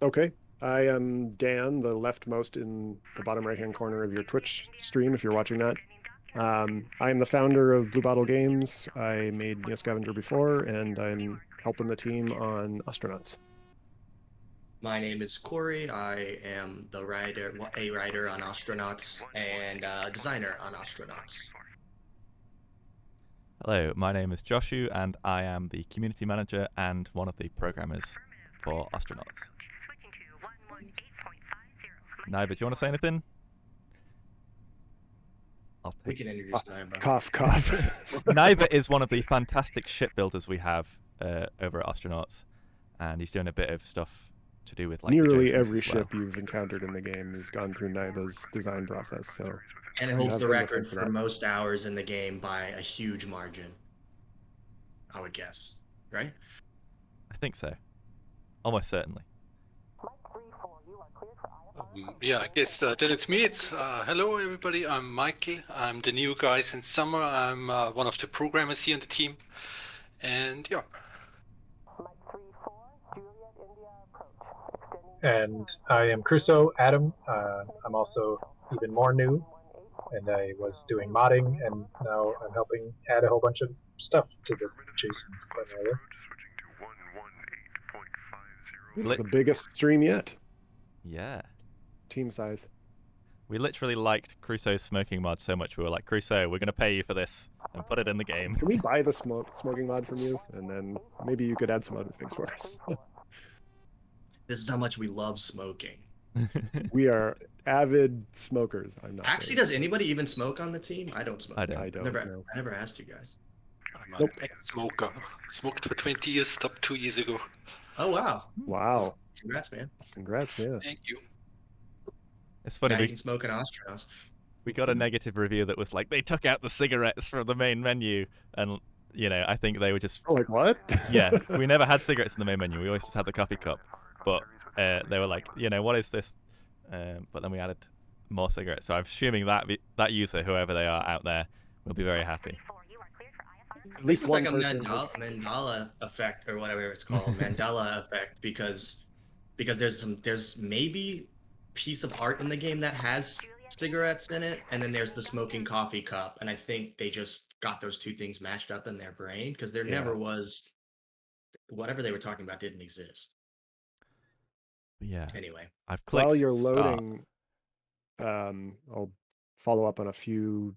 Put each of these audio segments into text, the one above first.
Okay. I am Dan, the leftmost in the bottom right-hand corner of your Twitch stream, if you're watching that. I am the founder of Blue Bottle Games. I made Neo Scavenger before, and I'm helping the team on Astronauts. My name is Corey. I am a writer on Astronauts and designer on Astronauts. Hello, my name is Joshu, and I am the community manager and one of the programmers for Astronauts. Naiva, do you want to say anything? I'll We take. can introduce Naiba. Cough, cough. Naiva is one of the fantastic shipbuilders we have over at Astronauts, and he's doing a bit of stuff to do with like Nearly the Joshus every as well. ship you've encountered in the game has gone through Naiba's design process, so And it you holds have the him to thank record for for that. most hours in the game by a huge margin. I would guess, right? I think so. Almost certainly. Yeah, I guess then it's me. Hello, everybody. I'm Michael. I'm the new guy since summer. I'm one of the programmers here in the team. And yeah. And I am Crusoe, Adam. I'm also even more new, and I was doing modding, and now I'm helping add a whole bunch of stuff to the Jason's primarily. It's the biggest stream yet. Yeah. Team size. We literally liked Crusoe's smoking mod so much we were like, Crusoe, we're going to pay you for this and put it in the game. Can we buy the smoking mod from you? And then maybe you could add some other things for us. This is how much we love smoking. We are avid smokers. I'm not. Actually, does anybody even smoke on the team? I don't smoke. I don't. I don't. I never asked you guys. I'm an ex-smoker. Smoked for 20 years, stopped 2 years ago. Oh, wow. Wow. Congrats, man. Congrats, yeah. Thank you. It's funny. Now you can smoke an Astronauts. We got a negative review that was like, they took out the cigarettes from the main menu. And, you know, I think they were just... Oh, like what? Yeah, we never had cigarettes in the main menu. We always just had the coffee cup. But they were like, you know, what is this? But then we added more cigarettes. So I'm assuming that user, whoever they are out there, will be very happy. At least it's one like a person Mandela effect or whatever it's called, Mandela effect, because there's maybe piece of art in the game that has cigarettes in it, and then there's the smoking coffee cup, and I think they just got those two things mashed up in their brain because there never was whatever they were talking about didn't exist. Yeah. Anyway, I've clicked while you're start. loading, I'll follow up on a few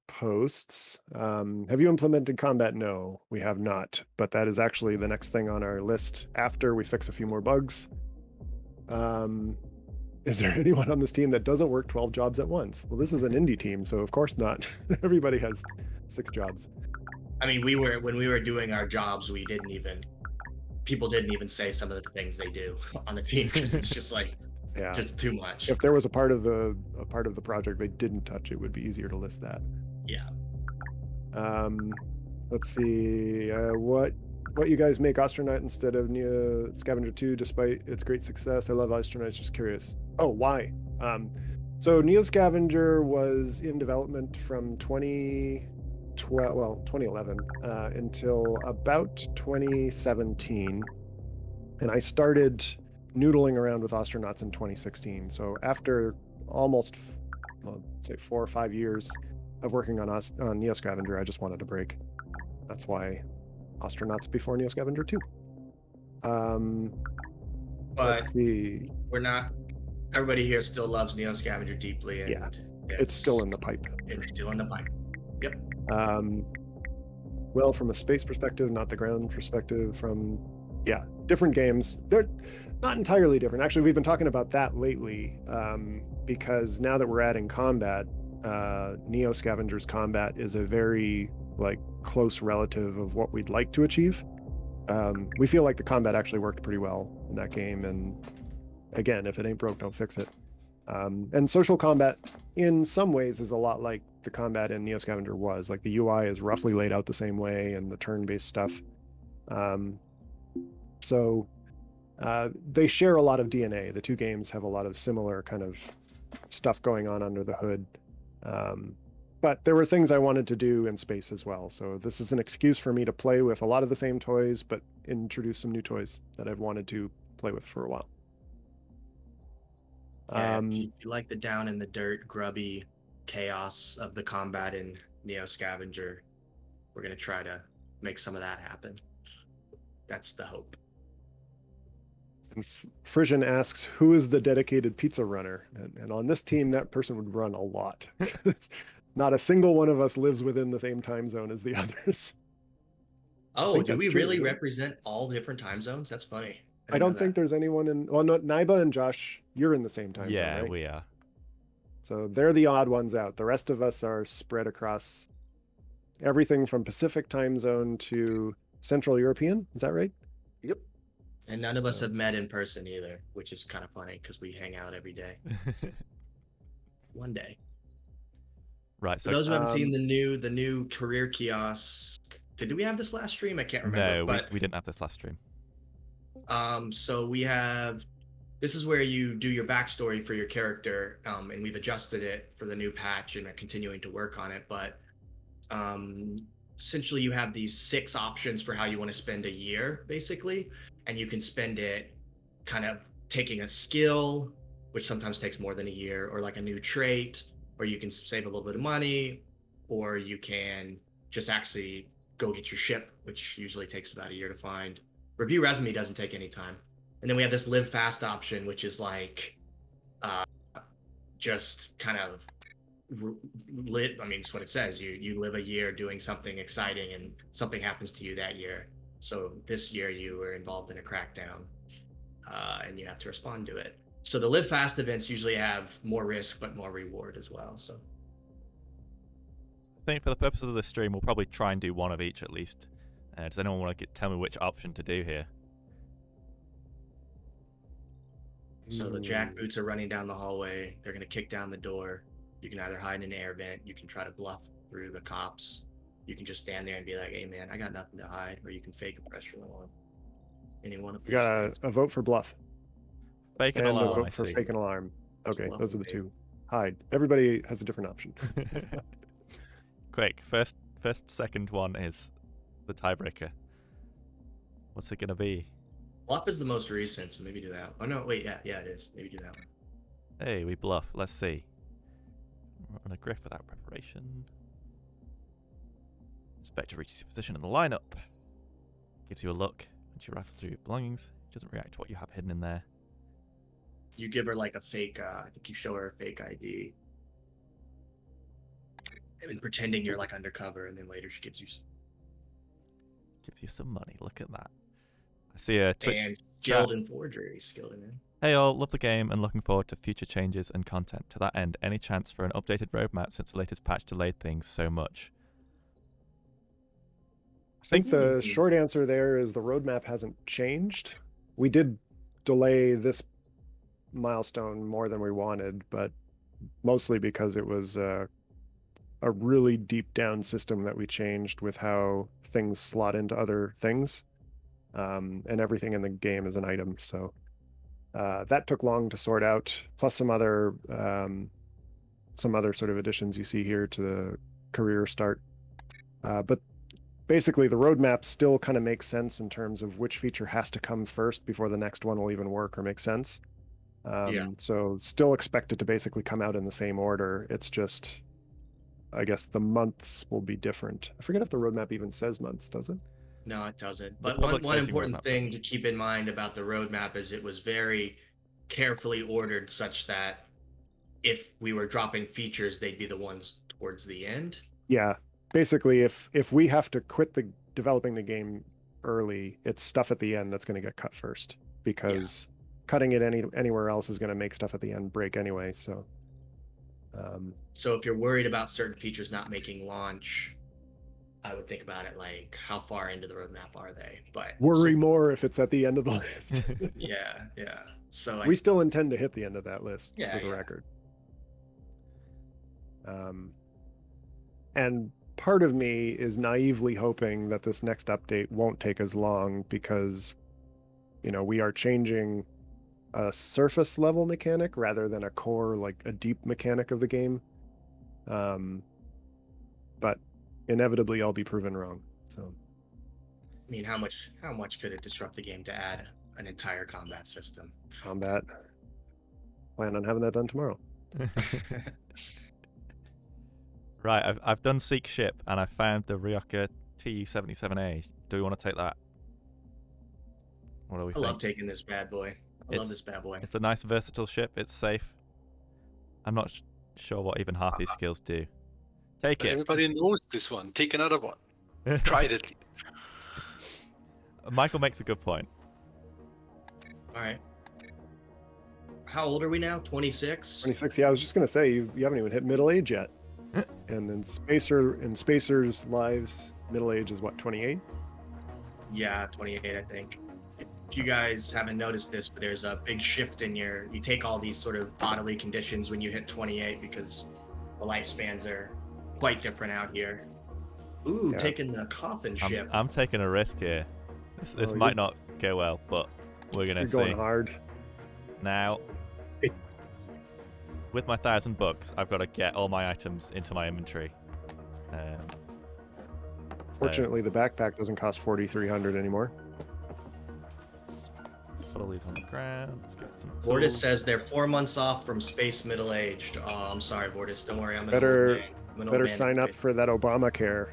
posts. Have you implemented combat? No, we have not, but that is actually the next thing on our list after we fix a few more bugs. Is there anyone on this team that doesn't work 12 jobs at once? Well, this is an indie team, so of course not. Everybody has 6 jobs. I mean, when we were doing our jobs, people didn't even say some of the things they do on the team because it's just like just too much. If there was a part of the project they didn't touch, it would be easier to list that. Yeah. Let's see. What you guys make Astronaut instead of Neo Scavenger 2 despite its great success? I love Astronauts, just curious. Oh, why? So Neo Scavenger was in development from 2011 until about 2017, and I started noodling around with Astronauts in 2016. So after almost, say 4 or 5 years of working on Neo Scavenger, I just wanted a break. That's why Astronauts before Neo Scavenger 2. Let's see. We're not. Everybody here still loves Neo Scavenger deeply, and yeah, it's still in the pipe. It's still in the pipe. Yep. Well, from a space perspective, not the ground perspective. From different games. They're not entirely different. Actually, we've been talking about that lately because now that we're adding combat, Neo Scavenger's combat is a very close relative of what we'd like to achieve. We feel like the combat actually worked pretty well in that game, and again, if it ain't broke, don't fix it. And social combat in some ways is a lot like the combat in Neo Scavenger was. Like the UI is roughly laid out the same way, and the turn-based stuff. So they share a lot of DNA. The two games have a lot of similar kind of stuff going on under the hood. But there were things I wanted to do in space as well. So this is an excuse for me to play with a lot of the same toys, but introduce some new toys that I've wanted to play with for a while. Yeah, if you like the down in the dirt, grubby chaos of the combat in Neo Scavenger, we're gonna try to make some of that happen. That's the hope. And Frisian asks, who is the dedicated pizza runner? And on this team, that person would run a lot. Not a single one of us lives within the same time zone as the others. Oh, think do that's we true, really isn't it? represent all different time zones? That's funny. I didn't know don't think that. there's anyone in. Well, no, Naiba and Josh, you're in the same time zone, Yeah, right? we are. So they're the odd ones out. The rest of us are spread across everything from Pacific time zone to Central European. Is that right? Yep. And none of us So- have met in person either, which is kind of funny because we hang out every day. One day. Right. For So those who haven't seen Um, the new career kiosk, did we have this last stream? I can't remember. no, but we didn't have this last stream. So we have, this is where you do your backstory for your character, and we've adjusted it for the new patch and are continuing to work on it. But essentially, you have these 6 options for how you want to spend a year, basically, and you can spend it kind of taking a skill, which sometimes takes more than a year, or like a new trait, or you can save a little bit of money, or you can just actually go get your ship, which usually takes about a year to find. Review resume doesn't take any time. And then we have this live fast option, which is like just kind of lit. I mean, it's what it says. You live a year doing something exciting and something happens to you that year. So this year you were involved in a crackdown and you have to respond to it. So the live fast events usually have more risk but more reward as well. So I think for the purposes of this stream, we'll probably try and do one of each at least. Does anyone want to tell me which option to do here? So the jackboots are running down the hallway. They're going to kick down the door. You can either hide in an air vent. You can try to bluff through the cops. You can just stand there and be like, hey, man, I got nothing to hide. Or you can fake a pressure alarm. Any one of We these got things. a vote for bluff Fake an and a alarm, I vote for see. fake an alarm. Okay, Bluff those are and the fake. two. Hide. Everybody has a different option. Quick, second one is the tiebreaker. What's it gonna be? Bluff is the most recent, so maybe do that. Oh, no, wait, yeah, it is. Maybe do that one. Hey, we bluff. Let's see. Run a griff without preparation. Inspector reaches your position in the lineup. Gives you a look and she rifles through your belongings. Doesn't react to what you have hidden in there. You give her like a fake, I think you show her a fake ID. And pretending you're like undercover, and then later she gives you Gives you some money. Look at that. I see a Twitch and chat. skilled in forgery, skilled in it. Hey all, love the game and looking forward to future changes and content. To that end, any chance for an updated roadmap since the latest patch delayed things so much? I think the short answer there is the roadmap hasn't changed. We did delay this milestone more than we wanted, but mostly because it was a really deep down system that we changed with how things slot into other things. And everything in the game is an item. So that took long to sort out, plus some other sort of additions you see here to the career start. But basically, the roadmap still kind of makes sense in terms of which feature has to come first before the next one will even work or make sense. So still expect it to basically come out in the same order. It's just, I guess the months will be different. I forget if the roadmap even says months, does it? No, it doesn't. The But one public-facing important roadmap thing doesn't. to keep in mind about the roadmap is it was very carefully ordered such that if we were dropping features, they'd be the ones towards the end. Yeah. Basically, if we have to quit developing the game early, it's stuff at the end that's going to get cut first, because cutting it anywhere else is going to make stuff at the end break anyway. So So if you're worried about certain features not making launch, I would think about it like how far into the roadmap are they? But worry more if it's at the end of the list. Yeah. So We still intend to hit the end of that list, Yeah, for the yeah. record. And part of me is naively hoping that this next update won't take as long, because we are changing a surface level mechanic rather than a core, like a deep mechanic of the game. But inevitably I'll be proven wrong. So I mean, how much could it disrupt the game to add an entire combat system? combat. Plan on having that done tomorrow. Right, I've done Seek Ship and I found the Ryoka Tu-77A. Do we want to take that? What do we I think? love taking this bad boy. I love this bad boy. It's a nice versatile ship. It's safe. I'm not sure what even half these skills do. Take it. Everybody knows this one. Take another one. Try it at least. Michael makes a good point. All right. How old are we now? 26? 26. Yeah, I was just gonna say you haven't even hit middle age yet. And then Spacer's lives, middle age is what, 28? Yeah, 28, I think. If you guys haven't noticed this, but there's a big shift in you take all these sort of bodily conditions when you hit 28 because the lifespans are quite different out here. Ooh, Yeah. taking the coffin ship. I'm taking a risk here. This might not go well, but we're gonna You're see. going hard. Now, with my 1,000 bucks, I've got to get all my items into my inventory. Fortunately, the backpack doesn't cost 4,300 anymore. Put all these on the ground. Let's get some Vortis tools. says they're 4 months off from space middle-aged. Oh, I'm sorry, Vortis. Don't worry, I'm an Better- old man. I'm an old Better man sign in up space. for that Obamacare.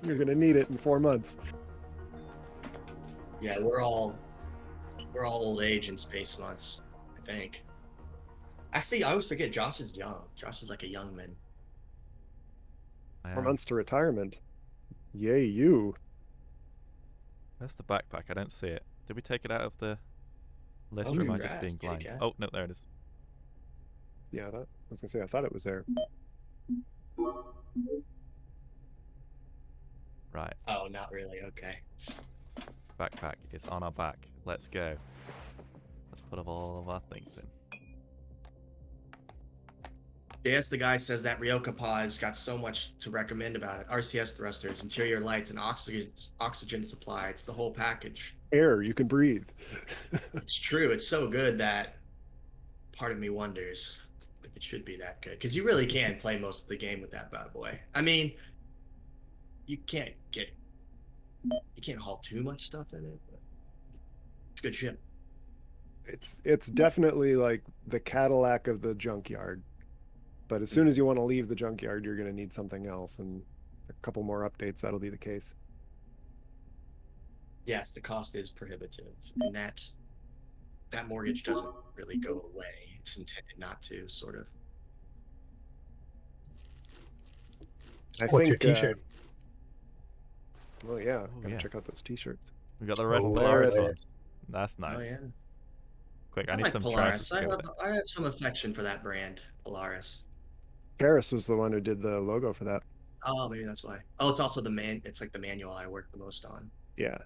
You're gonna need it in 4 months. Yeah, we're all old age in space months, I think. Actually, I always forget Josh is young. Josh is like a young man. 4 months to retirement. Yay, you. Where's the backpack? I don't see it. Did we take it out of the list, Oh, or am I just congrats, being kitty blind? cat. Oh, no, there it is. Yeah, I was gonna say, I thought it was there. Right, Oh, not really. Okay. backpack is on our back. Let's go. Let's put all of our things in. JS the guy says that Ryoka Pod's got so much to recommend about it. RCS thrusters, interior lights, and oxygen supply. It's the whole package. Air, you can breathe. It's true. It's so good that part of me wonders if it should be that good. Because you really can play most of the game with that bad boy. I mean, you can't haul too much stuff in it, but it's a good ship. It's definitely like the Cadillac of the junkyard. But as soon as you want to leave the junkyard, you're going to need something else. And a couple more updates, that'll be the case. Yes, the cost is prohibitive, and that mortgage doesn't really go away. It's intended not to, sort of. What's your t-shirt? Oh yeah, Oh, gotta yeah. check out those t-shirts. We got the red Oh, Polaris there on. it is. That's nice. Oh yeah. Quick, I I need like some Polaris. trousers to go with it. I have some affection for that brand, Polaris. Karis was the one who did the logo for that. Oh, maybe that's why. Oh, it's also it's like the manual I work the most on. Yeah.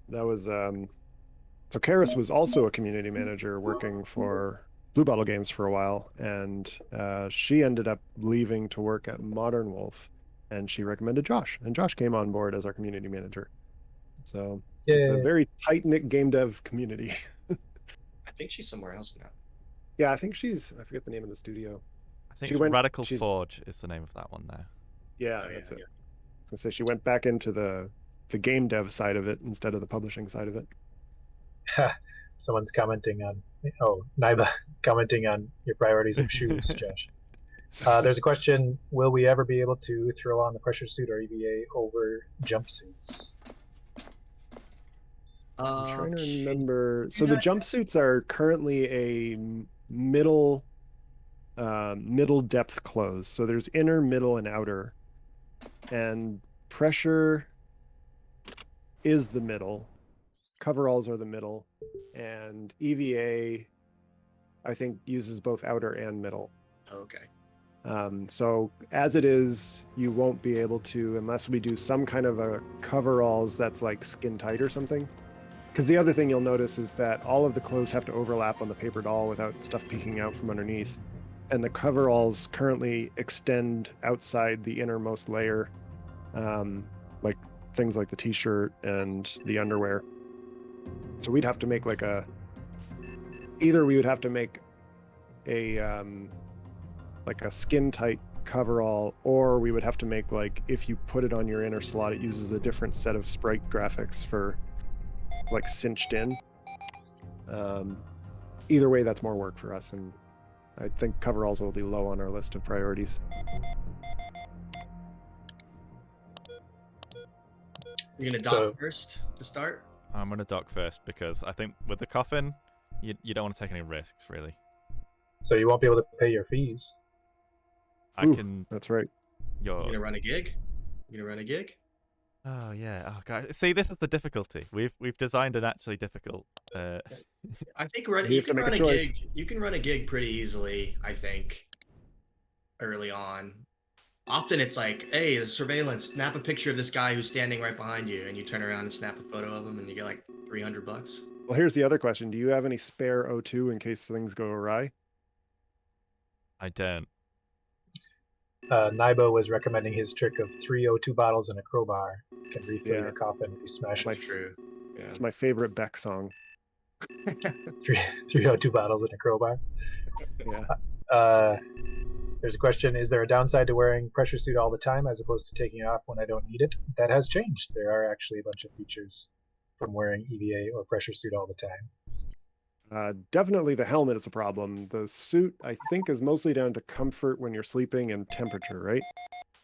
That was so Karis was also a community manager working for Blue Bottle Games for a while, and she ended up leaving to work at Modern Wolf, and she recommended Josh, and Josh came on board as our community manager. So it's a Yay. very tight-knit game dev community. I think she's somewhere else now. Yeah, I think I forget the name of the studio. I think She it's went- Radical she's- Forge is the name of that one now. Yeah, Oh, yeah, that's it. yeah. I was gonna say she went back into the game dev side of it instead of the publishing side of it. Someone's commenting on, Naiba commenting on your priorities of shoes, Josh. There's a question, will we ever be able to throw on the pressure suit or EVA over jumpsuits? I'm trying to Okay. remember. So the jumpsuits are currently a middle depth clothes. So there's inner, middle, and outer. And pressure is the middle. Coveralls are the middle. And EVA, I think, uses both outer and middle. Okay. So as it is, you won't be able to, unless we do some kind of a coveralls that's like skin tight or something. Because the other thing you'll notice is that all of the clothes have to overlap on the paper doll without stuff peeking out from underneath. And the coveralls currently extend outside the innermost layer, like things like the t-shirt and the underwear. So we'd have to make either we would have to make a skin tight coverall, or we would have to make, like, if you put it on your inner slot, it uses a different set of sprite graphics for like cinched in. either way, that's more work for us, and I think coveralls will be low on our list of priorities. You're gonna So- dock first to start? I'm gonna dock first because I think with the coffin, you don't want to take any risks really. So you won't be able to pay your fees. I Ooh, can. That's right. You gonna run a gig? You gonna run a gig? Oh yeah. Oh god. See, this is the difficulty. We've designed an actually difficult. I think You have you to can make a run a choice. gig. You can run a gig pretty easily, I think. Early on. Often it's like, hey, there's surveillance. Snap a picture of this guy who's standing right behind you, and you turn around and snap a photo of him, and you get like $300. Well, here's the other question: do you have any spare O2 in case things go awry? I don't. Naibo was recommending his trick of 3 O2 bottles and a crowbar can refill Yeah. your coffin if you smash My it. True. Yeah. It's my favorite Beck song. 3 O2 bottles and a crowbar. Yeah. There's a question: is there a downside to wearing pressure suit all the time as opposed to taking it off when I don't need it? That has changed. There are actually a bunch of features from wearing EVA or pressure suit all the time. Definitely the helmet is a problem. The suit, I think, is mostly down to comfort when you're sleeping and temperature, right?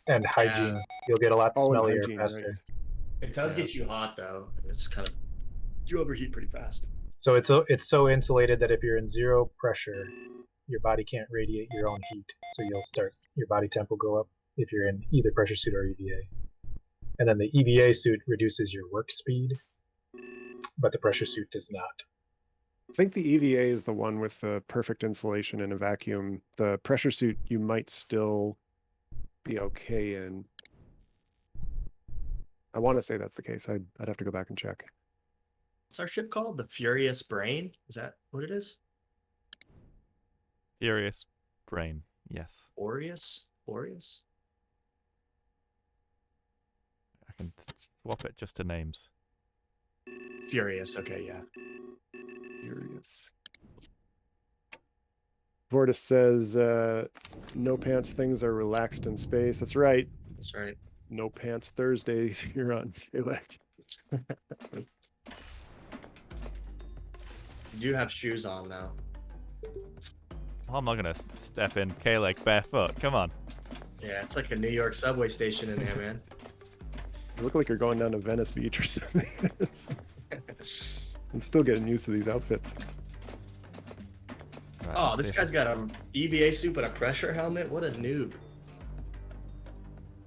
And hygiene. You'll get a lot Oh, and smellier hygiene, faster. right. It does Yeah. get you hot though. It's kind of you overheat pretty fast. So it's so insulated that if you're in zero pressure, your body can't radiate your own heat. So your body temp will go up if you're in either pressure suit or EVA. And then the EVA suit reduces your work speed, but the pressure suit does not. I think the EVA is the one with the perfect insulation in a vacuum. The pressure suit you might still be okay in. I want to say that's the case. I'd have to go back and check. What's our ship called? The Furious Brain? Is that what it is? Furious brain. Yes. Aureus? Aureus? I can swap it just to names. Furious. Okay, yeah. Furious. Vortis says, no pants things are relaxed in space. That's right. That's right. No pants Thursdays here on Elect. You have shoes on though. Well, I'm not gonna step in K-leg barefoot. Come on. Yeah, it's like a New York subway station in there, man. You look like you're going down to Venice Beach or something. I'm still getting used to these outfits. Right, Oh, let's this see if- guy's got a EVA suit but a pressure helmet. What a noob.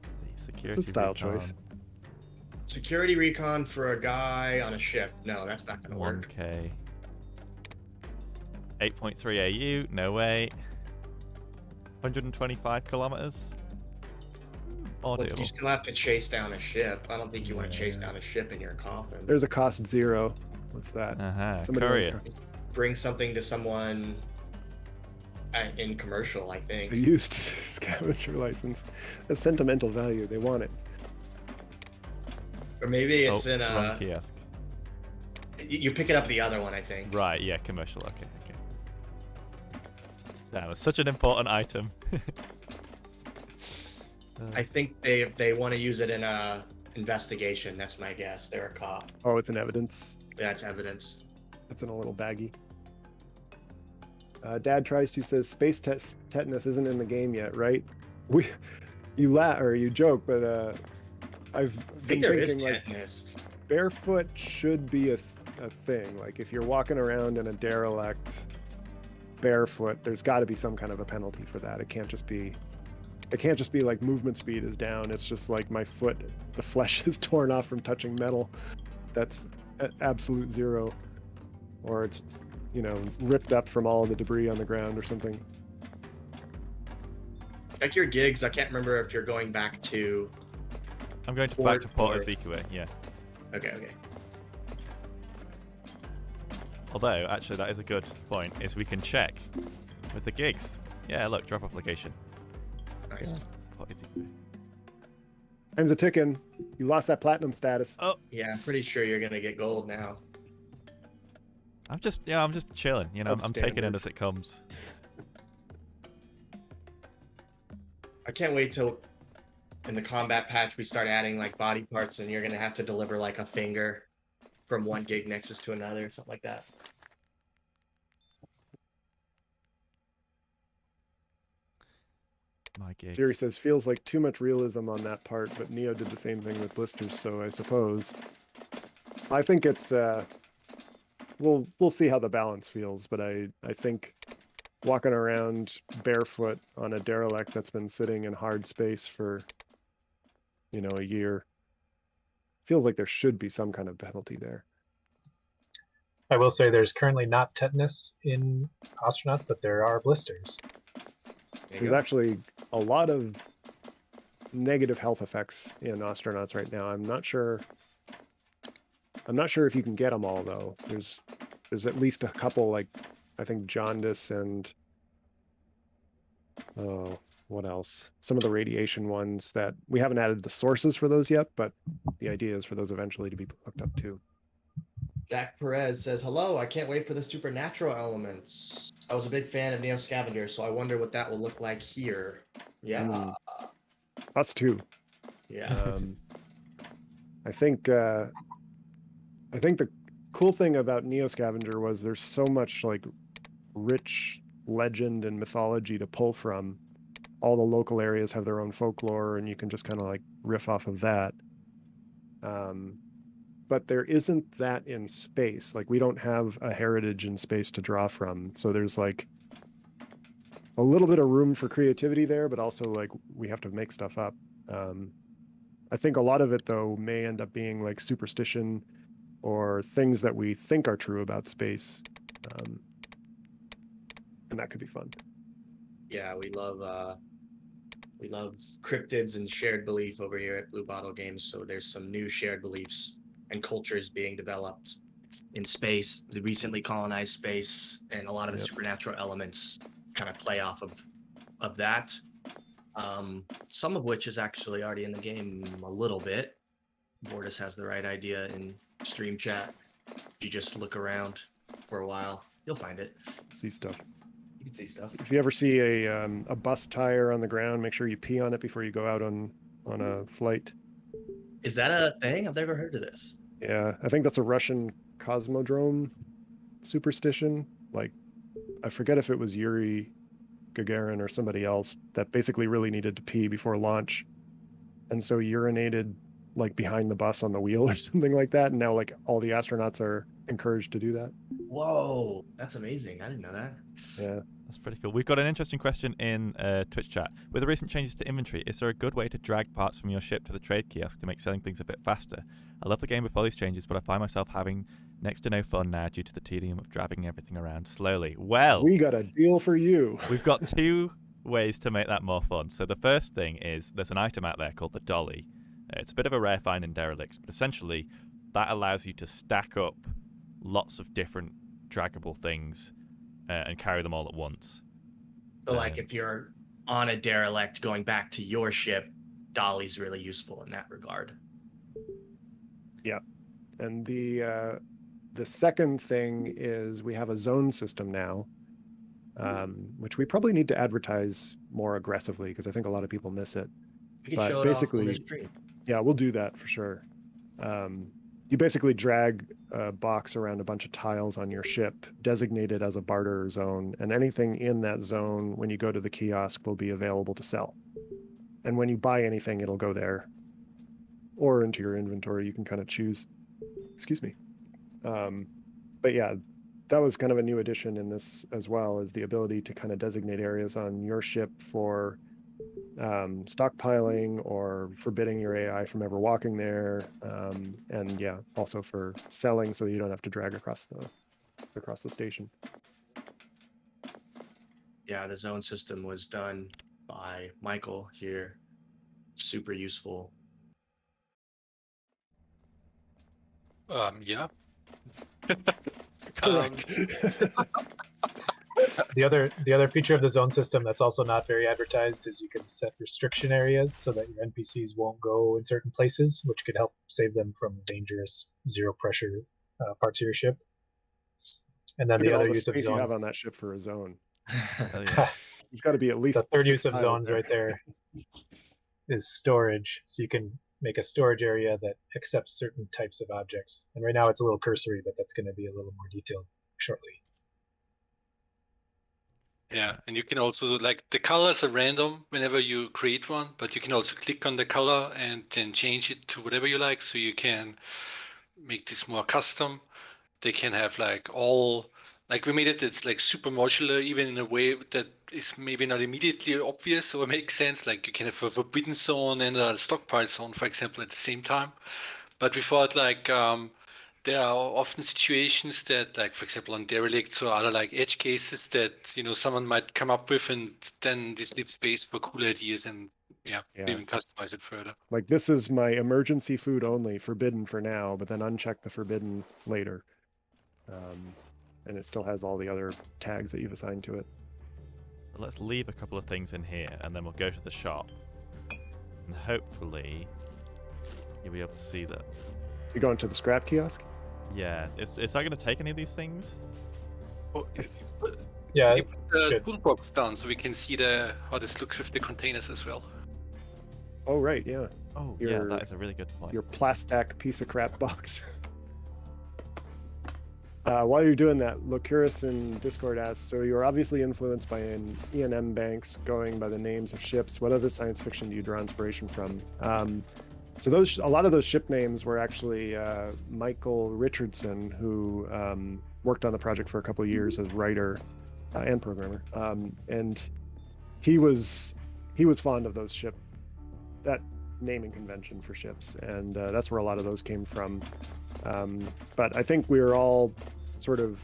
let's see, security It's a style recon, choice. Security recon for a guy on a ship. No, that's not gonna work. 1K. 8.3 AU. No way. 125 kilometers. Or But you still have to chase down a ship. I don't think you want to chase down a ship in your coffin. There's a cost 0. What's that? Somebody on courier. Bring something to someone in commercial, I think. A used scavenger license. A sentimental value. They want it. Or maybe it's in wrong a. kiosk. You pick it up the other one, I think. Right, yeah, commercial. Okay. That was such an important item. I think they want to use it in a investigation. That's my guess. They're a cop. Oh, it's an evidence. That's evidence. It's in a little baggie. Dad tries to says space tetanus isn't in the game yet, right? You joke, but I've I been think there is thinking like tetanus. barefoot should be a thing. Like if you're walking around in a derelict barefoot, there's got to be some kind of a penalty for that. It can't just be like movement speed is down. It's just like my foot, the flesh is torn off from touching metal. That's at absolute 0. Or it's, ripped up from all the debris on the ground or something. Check your gigs. I can't remember if you're going back to. I'm going back Port to Port or- Ezekwe, yeah. Okay. Although, actually, that is a good point, is we can check with the gigs. Yeah, look, drop-off location. Nice. Port Ezekwe. Time's a ticking. You lost that platinum status. Oh, Yeah, I'm pretty sure you're gonna get gold now. I'm just chilling, I'm taking it Substandard. as it comes. I can't wait till in the combat patch we start adding like body parts, and you're gonna have to deliver like a finger from one gig nexus to another, something like that. My gigs. Jerry says, feels like too much realism on that part, but Neo did the same thing with blisters, so I suppose. I think it's we'll see how the balance feels, but I think walking around barefoot on a derelict that's been sitting in hard space for a year feels like there should be some kind of penalty there. I will say there's currently not tetanus in astronauts, but there are blisters. There's actually a lot of negative health effects in astronauts right now. I'm not sure if you can get them all though. There's at least a couple, like I think jaundice and what else? Some of the radiation ones that we haven't added the sources for those yet, but the idea is for those eventually to be hooked up too. Jack Perez says, hello, I can't wait for the supernatural elements. I was a big fan of Neo Scavenger, so I wonder what that will look like here. Yeah. Us too. Yeah. I think the cool thing about Neo Scavenger was there's so much like rich legend and mythology to pull from. All the local areas have their own folklore, and you can just kind of like riff off of that. But there isn't that in space. Like we don't have a heritage in space to draw from. So there's like a little bit of room for creativity there, but also like we have to make stuff up. I think a lot of it though may end up being like superstition or things that we think are true about space. And that could be fun. Yeah, we love cryptids and shared belief over here at Blue Bottle Games. So there's some new shared beliefs and cultures being developed in space, the recently colonized space, and a lot of the supernatural elements kind of play off of that. Some of which is actually already in the game a little bit. Vortis has the right idea in stream chat. If you just look around for a while, you'll find it. See stuff. You can see stuff. If you ever see a bus tire on the ground, make sure you pee on it before you go out on a flight. Is that a thing? I've never heard of this. Yeah, I think that's a Russian cosmodrome superstition. Like, I forget if it was Yuri Gagarin or somebody else that basically really needed to pee before launch, and so urinated like behind the bus on the wheel or something like that. And now like all the astronauts are encouraged to do that. Whoa, that's amazing. I didn't know that. Yeah. That's pretty cool. We've got an interesting question in Twitch chat. With the recent changes to inventory, is there a good way to drag parts from your ship to the trade kiosk to make selling things a bit faster? I love the game before these changes, but I find myself having next to no fun now due to the tedium of dragging everything around slowly. Well, we got a deal for you. We've got two ways to make that more fun. So the first thing is there's an item out there called the dolly. It's a bit of a rare find in derelicts, but essentially that allows you to stack up lots of different draggable things and carry them all at once. So like if you're on a derelict going back to your ship, dolly's really useful in that regard. Yeah. And the second thing is we have a zone system now, which we probably need to advertise more aggressively because I think a lot of people miss it. We can But show it basically, off on the screen. Yeah, we'll do that for sure. You basically drag a box around a bunch of tiles on your ship, designated as a barter zone, and anything in that zone, when you go to the kiosk, will be available to sell. And when you buy anything, it'll go there or into your inventory. You can kind of choose. Excuse me. But yeah, that was kind of a new addition in this as well, is the ability to kind of designate areas on your ship for stockpiling or forbidding your AI from ever walking there, and yeah, also for selling, so you don't have to drag across the station. Yeah, the zone system was done by Michael here. Super useful. Yeah. Correct. The other feature of the zone system that's also not very advertised is you can set restriction areas so that your NPCs won't go in certain places, which could help save them from dangerous zero pressure parts of your ship. And then Look the at all other the use of space you zones. have on that ship for a zone. Oh, yeah. It's got to be at least The third 6 use of tiles zones right there is storage. So you can make a storage area that accepts certain types of objects. And right now it's a little cursory, but that's going to be a little more detailed shortly. Yeah, and you can also, like, the colors are random whenever you create one, but you can also click on the color and then change it to whatever you like. So you can make this more custom. They can have like we made it's like super modular, even in a way that is maybe not immediately obvious or makes sense. Like you can have a forbidden zone and a stockpile zone, for example, at the same time. But we thought there are often situations that, like, for example, on derelicts or other like edge cases that, someone might come up with, and then this leaves space for cool ideas and Yeah. even customize it further. Like this is my emergency food only, forbidden for now, but then uncheck the forbidden later. And it still has all the other tags that you've assigned to it. But let's leave a couple of things in here, and then we'll go to the shop. And hopefully, you'll be able to see that. You go into the scrap kiosk? Yeah, is that going to take any of these things? Oh, Yeah, you put the good. toolbox down so we can see how this looks with the containers as well. Oh, right, yeah. Oh, yeah, that is a really good point. Your plastic piece of crap box. While you're doing that, Locurus in Discord asks, so you're obviously influenced by an E&M banks going by the names of ships. What other science fiction do you draw inspiration from? So a lot of those ship names were actually Michael Richardson, who worked on the project for a couple of years as writer and programmer, and he was fond of that naming convention for ships, and that's where a lot of those came from. But I think we were all sort of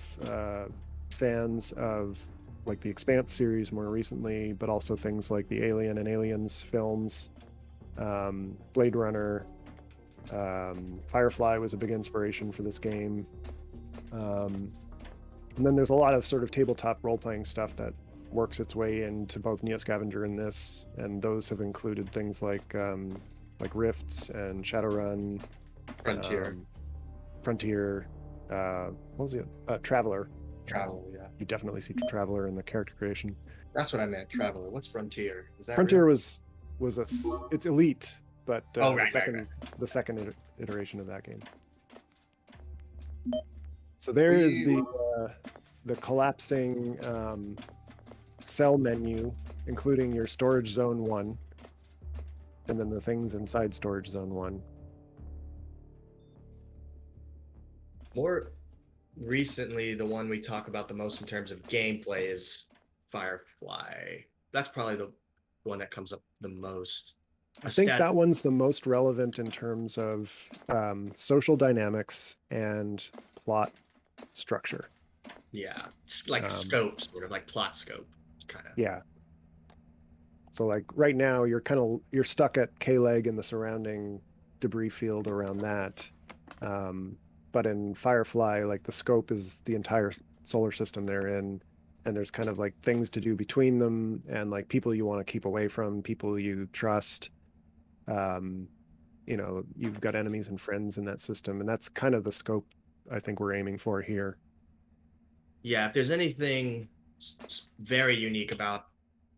fans of like the Expanse series more recently, but also things like the Alien and Aliens films, Blade Runner, Firefly was a big inspiration for this game. And then there's a lot of sort of tabletop role-playing stuff that works its way into both Neo Scavenger and this, and those have included things like Rifts and Shadowrun, Frontier, what was it? Traveler. Travel, yeah. You definitely see Traveler in the character creation. That's what I meant. Traveler. What's Frontier? Is that Frontier real? it's Elite, but right. the second iteration of that game. So there is the collapsing cell menu, including your storage zone 1, and then the things inside storage zone 1. More recently, the one we talk about the most in terms of gameplay is Firefly. That's probably the one that comes up the most. I think that one's the most relevant in terms of social dynamics and plot structure. Yeah, it's like scope, sort of like plot scope, kind of. Yeah. So like right now, you're stuck at K-Leg and the surrounding debris field around that. But in Firefly, like the scope is the entire solar system they're in, and there's kind of like things to do between them, and like people you want to keep away from, people you trust. You've got enemies and friends in that system, and that's kind of the scope I think we're aiming for here. Yeah, if there's anything very unique about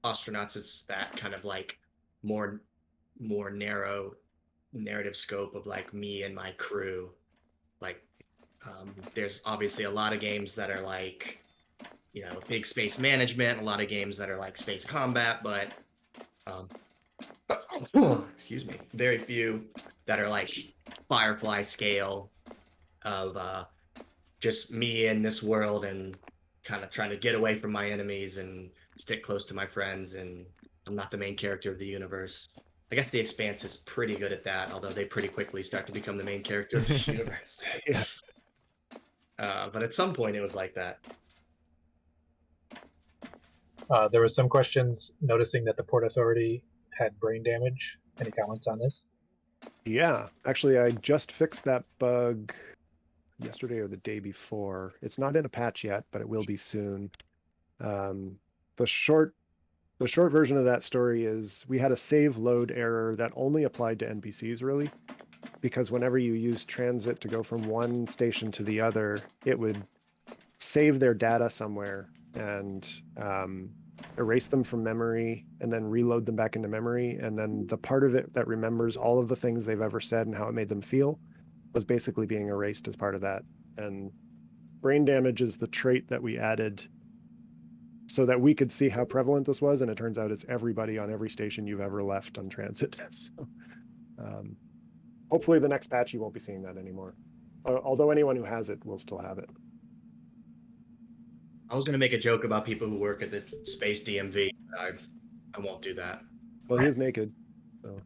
Astronauts, it's that kind of like more narrow narrative scope of like me and my crew. Like there's obviously a lot of games that are like, big space management, a lot of games that are like space combat, but excuse me, very few that are like Firefly scale of just me in this world and kind of trying to get away from my enemies and stick close to my friends, and I'm not the main character of the universe. I guess the Expanse is pretty good at that, although they pretty quickly start to become the main character of the universe. Yeah. But at some point it was like that. There was some questions noticing that the Port Authority had brain damage. Any comments on this? Yeah, actually, I just fixed that bug yesterday or the day before. It's not in a patch yet, but it will be soon. The short version of that story is we had a save load error that only applied to NPCs, really, because whenever you use transit to go from one station to the other, it would save their data somewhere and erase them from memory and then reload them back into memory. And then the part of it that remembers all of the things they've ever said and how it made them feel was basically being erased as part of that. And brain damage is the trait that we added so that we could see how prevalent this was, and it turns out it's everybody on every station you've ever left on transit. So, hopefully the next patch you won't be seeing that anymore. Although anyone who has it will still have it. I was gonna make a joke about people who work at the space DMV. I won't do that. Well, he is naked, so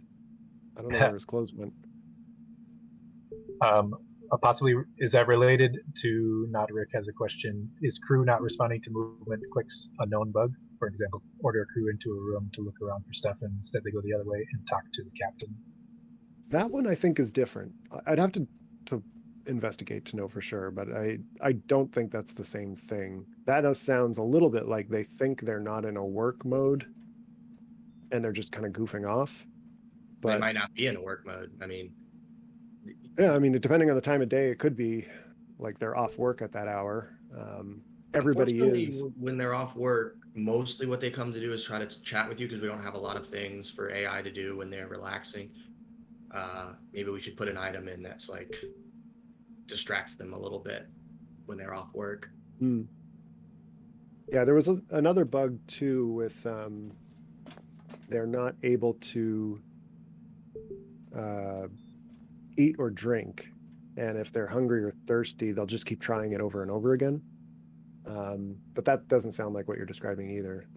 I don't know where his clothes went. Possibly, is that related to Noderick has a question? Is crew not responding to movement clicks a known bug? For example, order a crew into a room to look around for stuff, and instead they go the other way and talk to the captain. That one I think is different. I'd have to investigate to know for sure, but I don't think that's the same thing. That sounds a little bit like they think they're not in a work mode and they're just kind of goofing off. But They might not be in a work mode. I mean, yeah, I mean, depending on the time of day, it could be like they're off work at that hour. Everybody is. when they're off work. Mostly, what they come to do is try to chat with you because we don't have a lot of things for AI to do when they're relaxing. Maybe we should put an item in that's like distracts them a little bit when they're off work. Yeah, there was another bug too with they're not able to eat or drink, and if they're hungry or thirsty, they'll just keep trying it over and over again. But that doesn't sound like what you're describing either.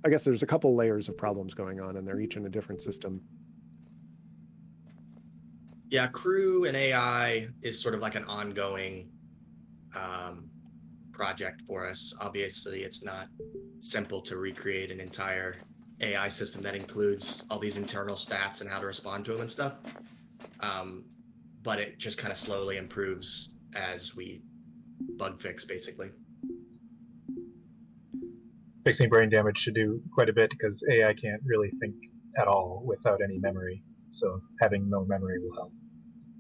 I guess there's a couple layers of problems going on, and they're each in a different system. Yeah, crew and AI is sort of like an ongoing project for us. Obviously, it's not simple to recreate an entire AI system that includes all these internal stats and how to respond to them and stuff. But it just kind of slowly improves as we bug fix, basically. Fixing brain damage should do quite a bit because AI can't really think at all without any memory. So having no memory will help.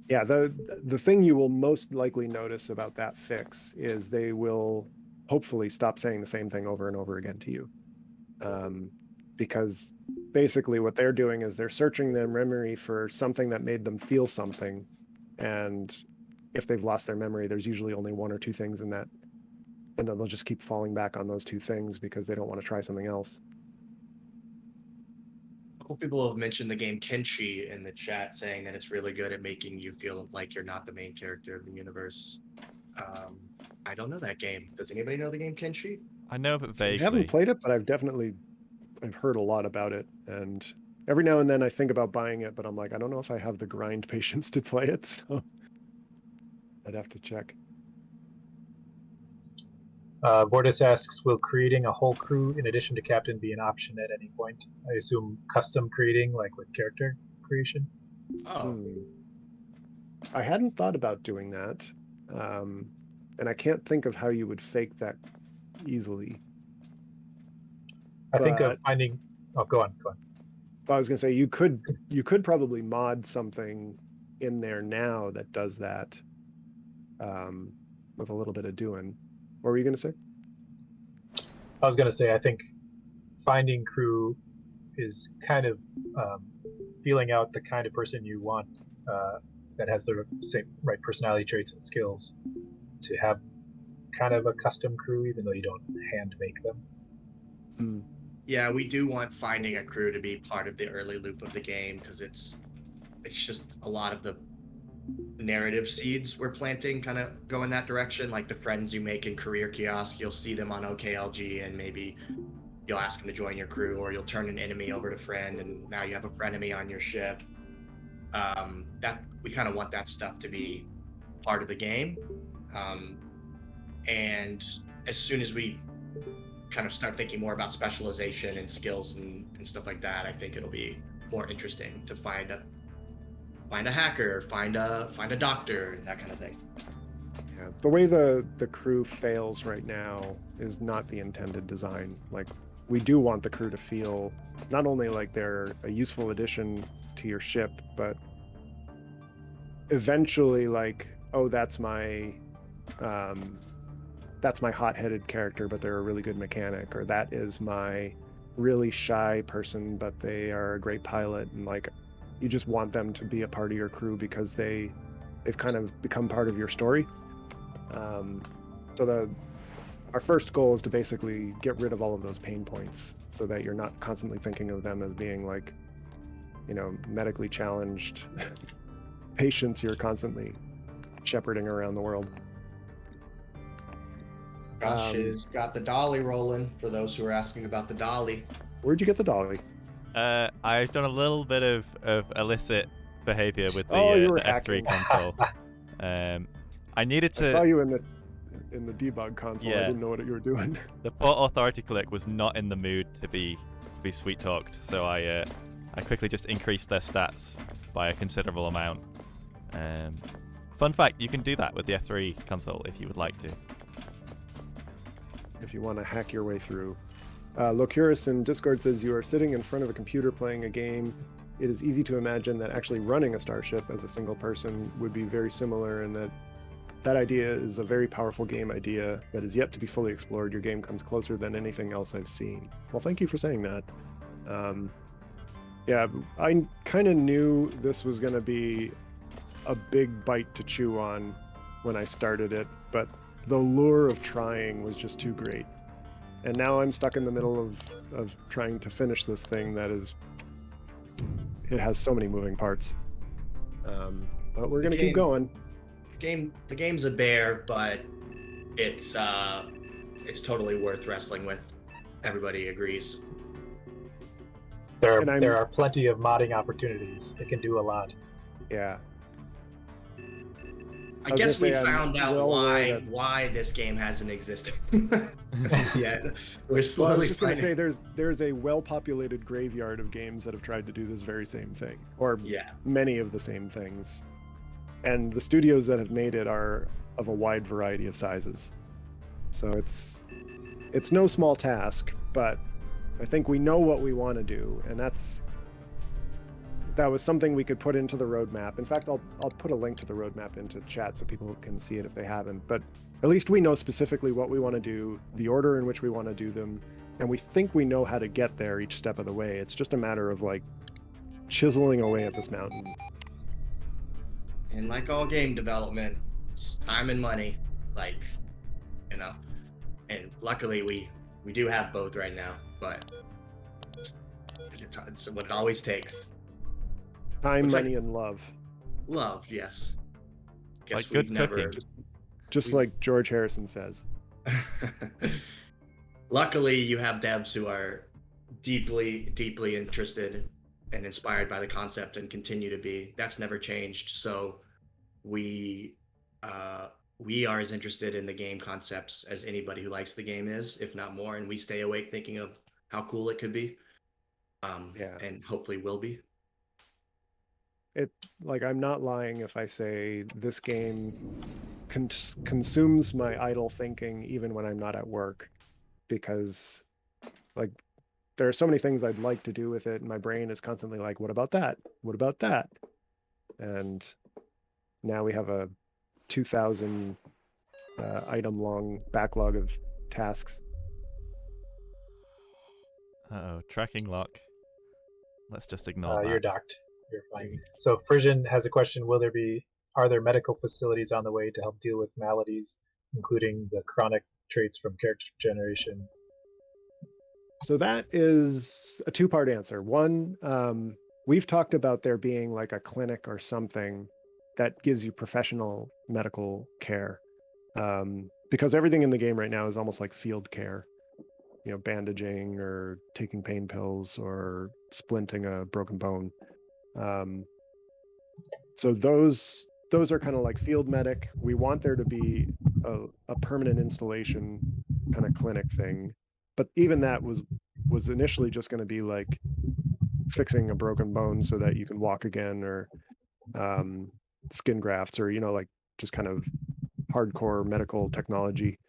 Yeah, the thing you will most likely notice about that fix is they will hopefully stop saying the same thing over and over again to you. Because basically what they're doing is they're searching their memory for something that made them feel something. And if they've lost their memory, there's usually only one or two things in that. And then they'll just keep falling back on those two things because they don't want to try something else. A couple people have mentioned the game Kenshi in the chat, saying that it's really good at making you feel like you're not the main character of the universe. I don't know that game. Does anybody know the game Kenshi? I know of it vaguely. I haven't played it, but I've heard a lot about it. And every now and then I think about buying it, but I'm like, I don't know if I have the grind patience to play it. So I'd have to check. Bordis asks, will creating a whole crew in addition to captain be an option at any point? I assume custom creating, like with character creation? Oh. I hadn't thought about doing that. And I can't think of how you would fake that easily. I think of finding... Oh, go on. I was going to say, you could probably mod something in there now that does that with a little bit of doing. What were you going to say? I was going to say, I think finding crew is kind of feeling out the kind of person you want that has the same right personality traits and skills to have kind of a custom crew, even though you don't hand make them. Yeah, we do want finding a crew to be part of the early loop of the game because it's just a lot of the narrative seeds we're planting kind of go in that direction. Like the friends you make in Career Kiosk, you'll see them on OKLG and maybe you'll ask them to join your crew, or you'll turn an enemy over to friend and now you have a frenemy on your ship. That we kind of want that stuff to be part of the game. And as soon as we kind of start thinking more about specialization and skills and stuff like that, I think it'll be more interesting to find a hacker, find a doctor, that kind of thing. Yeah, the way the crew fails right now is not the intended design. Like, we do want the crew to feel not only like they're a useful addition to your ship, but eventually like, oh, that's my hot-headed character, but they're a really good mechanic, or that is my really shy person, but they are a great pilot. And like, you just want them to be a part of your crew because they've kind of become part of your story. So our first goal is to basically get rid of all of those pain points so that you're not constantly thinking of them as being like, medically challenged patients you're constantly shepherding around the world. Josh has got the dolly rolling for those who are asking about the dolly. Where'd you get the dolly? I've done a little bit of illicit behavior with Oh, you the were F3 hacking. console. I needed to. I saw you in the debug console. Yeah. I didn't know what you were doing. The Port Authority clerk was not in the mood to be sweet talked, so I quickly just increased their stats by a considerable amount. Fun fact: you can do that with the F3 console if you would like to. If you want to hack your way through. Locurus in Discord says you are sitting in front of a computer playing a game. It is easy to imagine that actually running a starship as a single person would be very similar, and that idea is a very powerful game idea that is yet to be fully explored. Your game comes closer than anything else I've seen. Well, thank you for saying that. Yeah, I kind of knew this was going to be a big bite to chew on when I started it, but the lure of trying was just too great. And now I'm stuck in the middle of trying to finish this thing that it has so many moving parts. But we're going to keep going. The game's a bear, but it's totally worth wrestling with. Everybody agrees. There are plenty of modding opportunities. It can do a lot. Yeah. I guess we found out why this game hasn't existed yet. We're slowly. I was just going to say there's a well-populated graveyard of games that have tried to do this very same thing, or many of the same things. And the studios that have made it are of a wide variety of sizes. So it's no small task, but I think we know what we want to do, and that was something we could put into the roadmap. In fact, I'll put a link to the roadmap into chat so people can see it if they haven't. But at least we know specifically what we want to do, the order in which we want to do them, and we think we know how to get there each step of the way. It's just a matter of like chiseling away at this mountain. And like all game development, it's time and money, and luckily we do have both right now, but it's what it always takes. Time, money, and love. Love, yes. Guess like good cooking. Just like George Harrison says. Luckily, you have devs who are deeply, deeply interested and inspired by the concept and continue to be. That's never changed. So we are as interested in the game concepts as anybody who likes the game is, if not more. And we stay awake thinking of how cool it could be, and hopefully will be. I'm not lying if I say this game consumes my idle thinking even when I'm not at work, because there are so many things I'd like to do with it, and my brain is constantly like, what about that? What about that? And now we have a 2,000 item long backlog of tasks. Uh-oh, tracking lock. Let's just ignore that. You're docked. You're fine. So Frisian has a question: are there medical facilities on the way to help deal with maladies, including the chronic traits from character generation? So that is a two-part answer. One, we've talked about there being like a clinic or something that gives you professional medical care, because everything in the game right now is almost like field care, bandaging or taking pain pills or splinting a broken bone. So those are kind of like field medic. We want there to be a permanent installation kind of clinic thing, but even that was initially just going to be like fixing a broken bone so that you can walk again, or skin grafts, or just kind of hardcore medical technology.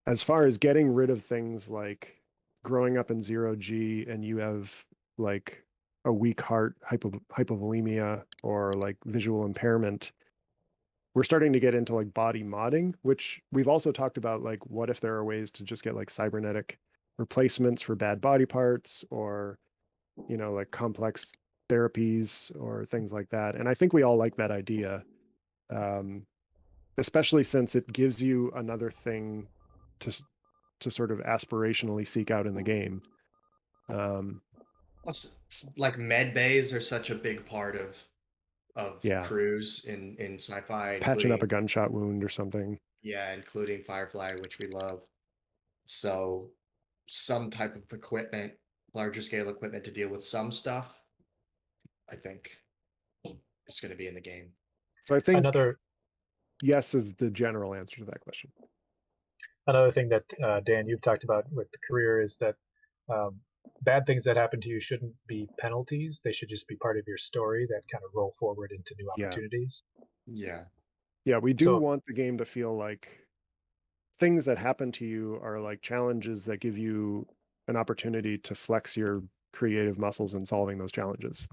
As far as getting rid of things like growing up in 0G and you have like a weak heart, hypovolemia, or like visual impairment, we're starting to get into like body modding, which we've also talked about, like what if there are ways to just get like cybernetic replacements for bad body parts, or like complex therapies or things like that. And I think we all like that idea, especially since it gives you another thing to sort of aspirationally seek out in the game. Plus, like med bays are such a big part of Yeah. crews in sci-fi, Patching up a including gunshot wound or something. including Firefly, which we love. So some type of equipment, larger scale equipment to deal with some stuff, I think it's going to be in the game. So I think Another yes is the general answer to that question. another thing that Dan, you've talked about with the career is that bad things that happen to you shouldn't be penalties. They should just be part of your story that kind of roll forward into new Yeah. opportunities. Yeah. Yeah, we do So- want the game to feel like things that happen to you are like challenges that give you an opportunity to flex your creative muscles in solving those challenges.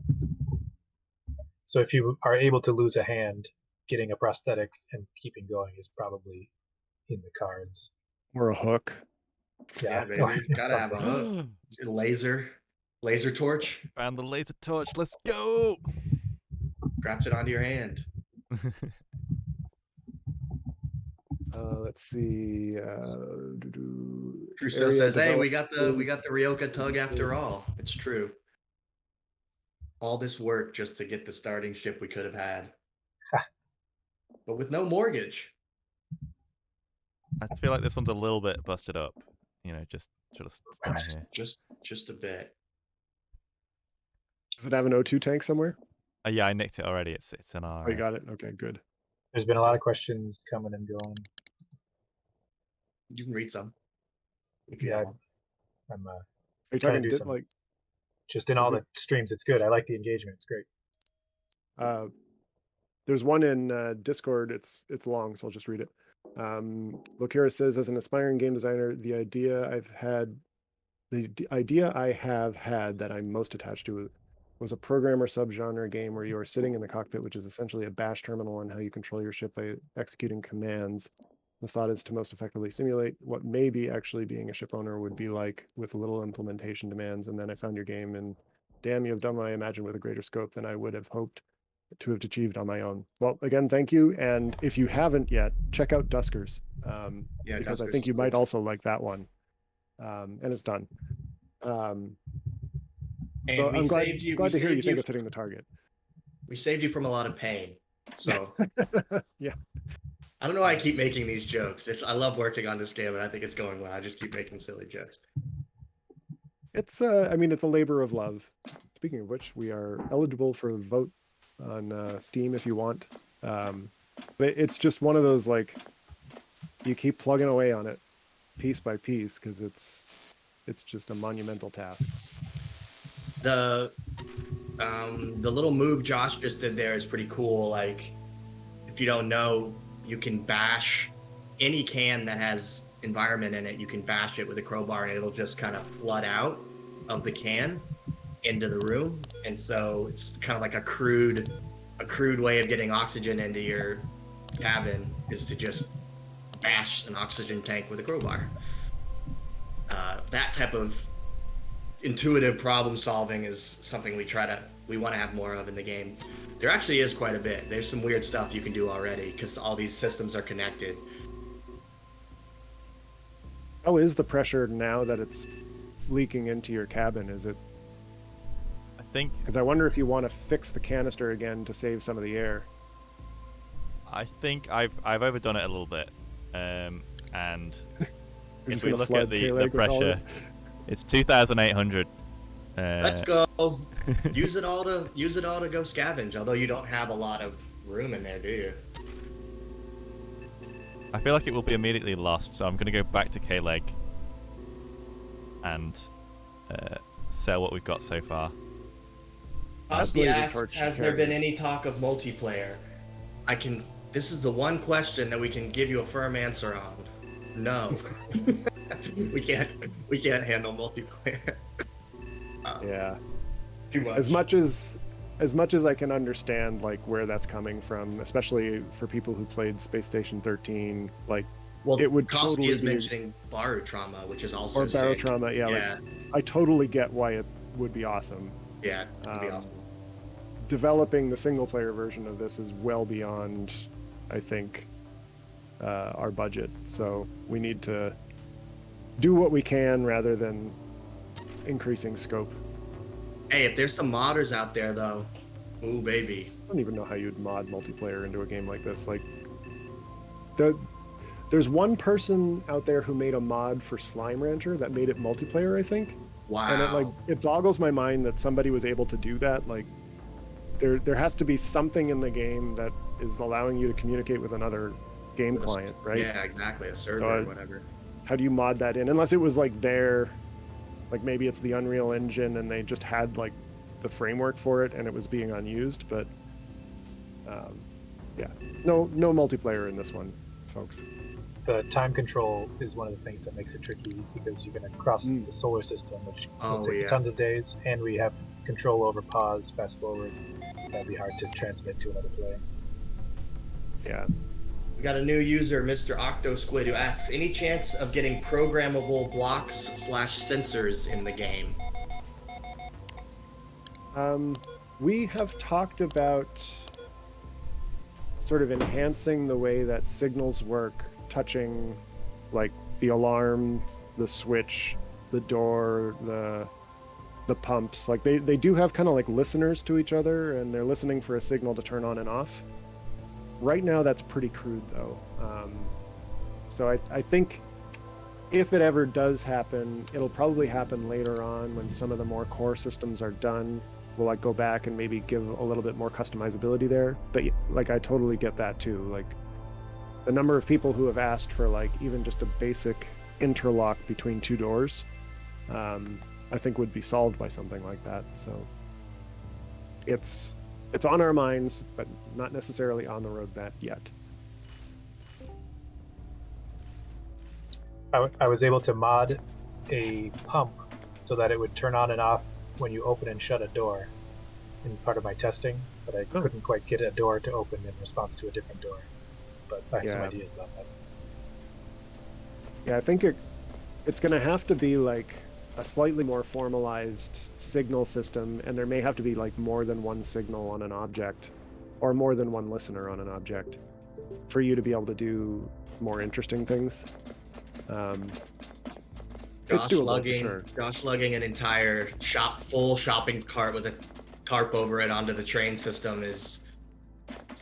So if you are able to lose a hand, getting a prosthetic and keeping going is probably in the cards. Or a hook. Yeah, or baby. Gotta have a hook. Laser torch. Found the laser torch. Let's go. Graft it onto your hand. Let's see. Crusoe says, "Hey, we got the Ryoka tug after all." It's true. All this work just to get the starting ship we could have had, but with no mortgage. I feel like this one's a little bit busted up. You know, just should have done it here. Just a bit. Does it have an O2 tank somewhere? Yeah, I nicked it already. It's in our. Oh, you got it. Okay, good. There's been a lot of questions coming and going. You can read some. If you Yeah, have them. I'm Are you trying to talking do some. like just in all the streams. It's good. I like the engagement. It's great. there's one in Discord. It's long, so I'll just read it. Lokira says, as an aspiring game designer, the idea I have had that I'm most attached to was a programmer subgenre game where you are sitting in the cockpit, which is essentially a bash terminal, and how you control your ship by executing commands. The thought is to most effectively simulate what maybe actually being a ship owner would be like with little implementation demands. And then I found your game, and damn, you have done what I imagined with a greater scope than I would have hoped to have achieved on my own. Well, again, thank you. And if you haven't yet, check out Duskers, because I Duskers think is you might cool. also like that one. And it's done. And So we I'm glad saved you. to hear you saved think it's hitting the target. We saved you from a lot of pain. So Yeah. I don't know why I keep making these jokes. I love working on this game, and I think it's going well. I just keep making silly jokes. It's I mean, it's a labor of love. Speaking of which, we are eligible for a vote on Steam if you want. But it's just one of those, like, you keep plugging away on it piece by piece because it's just a monumental task. The little move Josh just did there is pretty cool. Like, if you don't know, you can bash any can that has environment in it. You can bash it with a crowbar, and it'll just kind of flood out of the can into the room. And so it's kind of like a crude way of getting oxygen into your cabin is to just bash an oxygen tank with a crowbar. That type of intuitive problem solving is something we want to have more of in the game. There actually is quite a bit. There's some weird stuff you can do already because all these systems are connected. How is the pressure now that it's leaking into your cabin? Is it? I think. Because I wonder if you want to fix the canister again to save some of the air. I think I've overdone it a little bit, and You're if just we gonna look flood at the K-Leg with all pressure, of it? it's 2,800. Let's go. Use it all to go scavenge. Although you don't have a lot of room in there, do you? I feel like it will be immediately lost, so I'm going to go back to K-Leg and sell what we've got so far. Osby Blazer asks, torch has there carry. been any talk of multiplayer? This is the one question that we can give you a firm answer on. No. we can't handle multiplayer. Yeah. Too much. As much as I can understand, like, where that's coming from, especially for people who played Space Station 13, like, Well, it would Kowski totally is be, mentioning Barotrauma, which is also or sick. Barotrauma, yeah, Yeah, like, I totally get why it would be awesome. yeah, it'd be Um, awesome. Developing the single player version of this is well beyond, I think, our budget. So we need to do what we can rather than increasing scope. Hey, if there's some modders out there though, ooh baby. I don't even know how you'd mod multiplayer into a game like this. Like, there's one person out there who made a mod for Slime Rancher that made it multiplayer, I think. Wow. And it boggles my mind that somebody was able to do that. Like, there has to be something in the game that is allowing you to communicate with another game client, right? Yeah, exactly. A server or whatever. How do you mod that in? Unless it was like like maybe it's the Unreal Engine and they just had like the framework for it and it was being unused. But yeah, no multiplayer in this one, folks. The time control is one of the things that makes it tricky because you're going to cross the solar system, which will take tons of days, and we have control over pause, fast forward. That'd be hard to transmit to another player. Yeah. We got a new user, Mr. OctoSquid, who asks, any chance of getting programmable blocks/sensors in the game? We have talked about sort of enhancing the way that signals work, touching like the alarm, the switch, the door, the pumps. Like they do have kind of like listeners to each other, and they're listening for a signal to turn on and off. Right now, that's pretty crude, though. So I think if it ever does happen, it'll probably happen later on when some of the more core systems are done. We'll like go back and maybe give a little bit more customizability there. But like I totally get that too. Like the number of people who have asked for like even just a basic interlock between two doors, I think would be solved by something like that. So it's on our minds, but not necessarily on the roadmap yet. I was able to mod a pump so that it would turn on and off when you open and shut a door in part of my testing, but I couldn't quite get a door to open in response to a different door. But I have some ideas about that. Yeah, I think it's going to have to be like a slightly more formalized signal system, and there may have to be like more than one signal on an object or more than one listener on an object for you to be able to do more interesting things. It's doable for sure. Josh lugging an entire full shopping cart with a tarp over it onto the train system is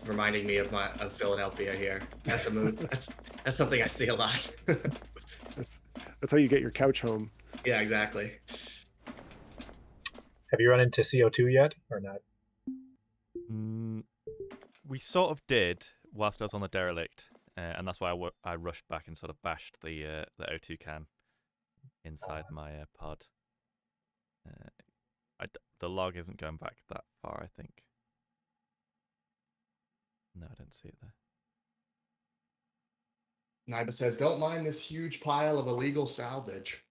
reminding me of Philadelphia here. That's a move. That's something I see a lot. That's how you get your couch home. Yeah, exactly. Have you run into CO2 yet, or not? We sort of did whilst I was on the derelict, and that's why I rushed back and sort of bashed the O2 can inside my pod. The log isn't going back that far, I think. No, I don't see it there. Naiba says, don't mind this huge pile of illegal salvage.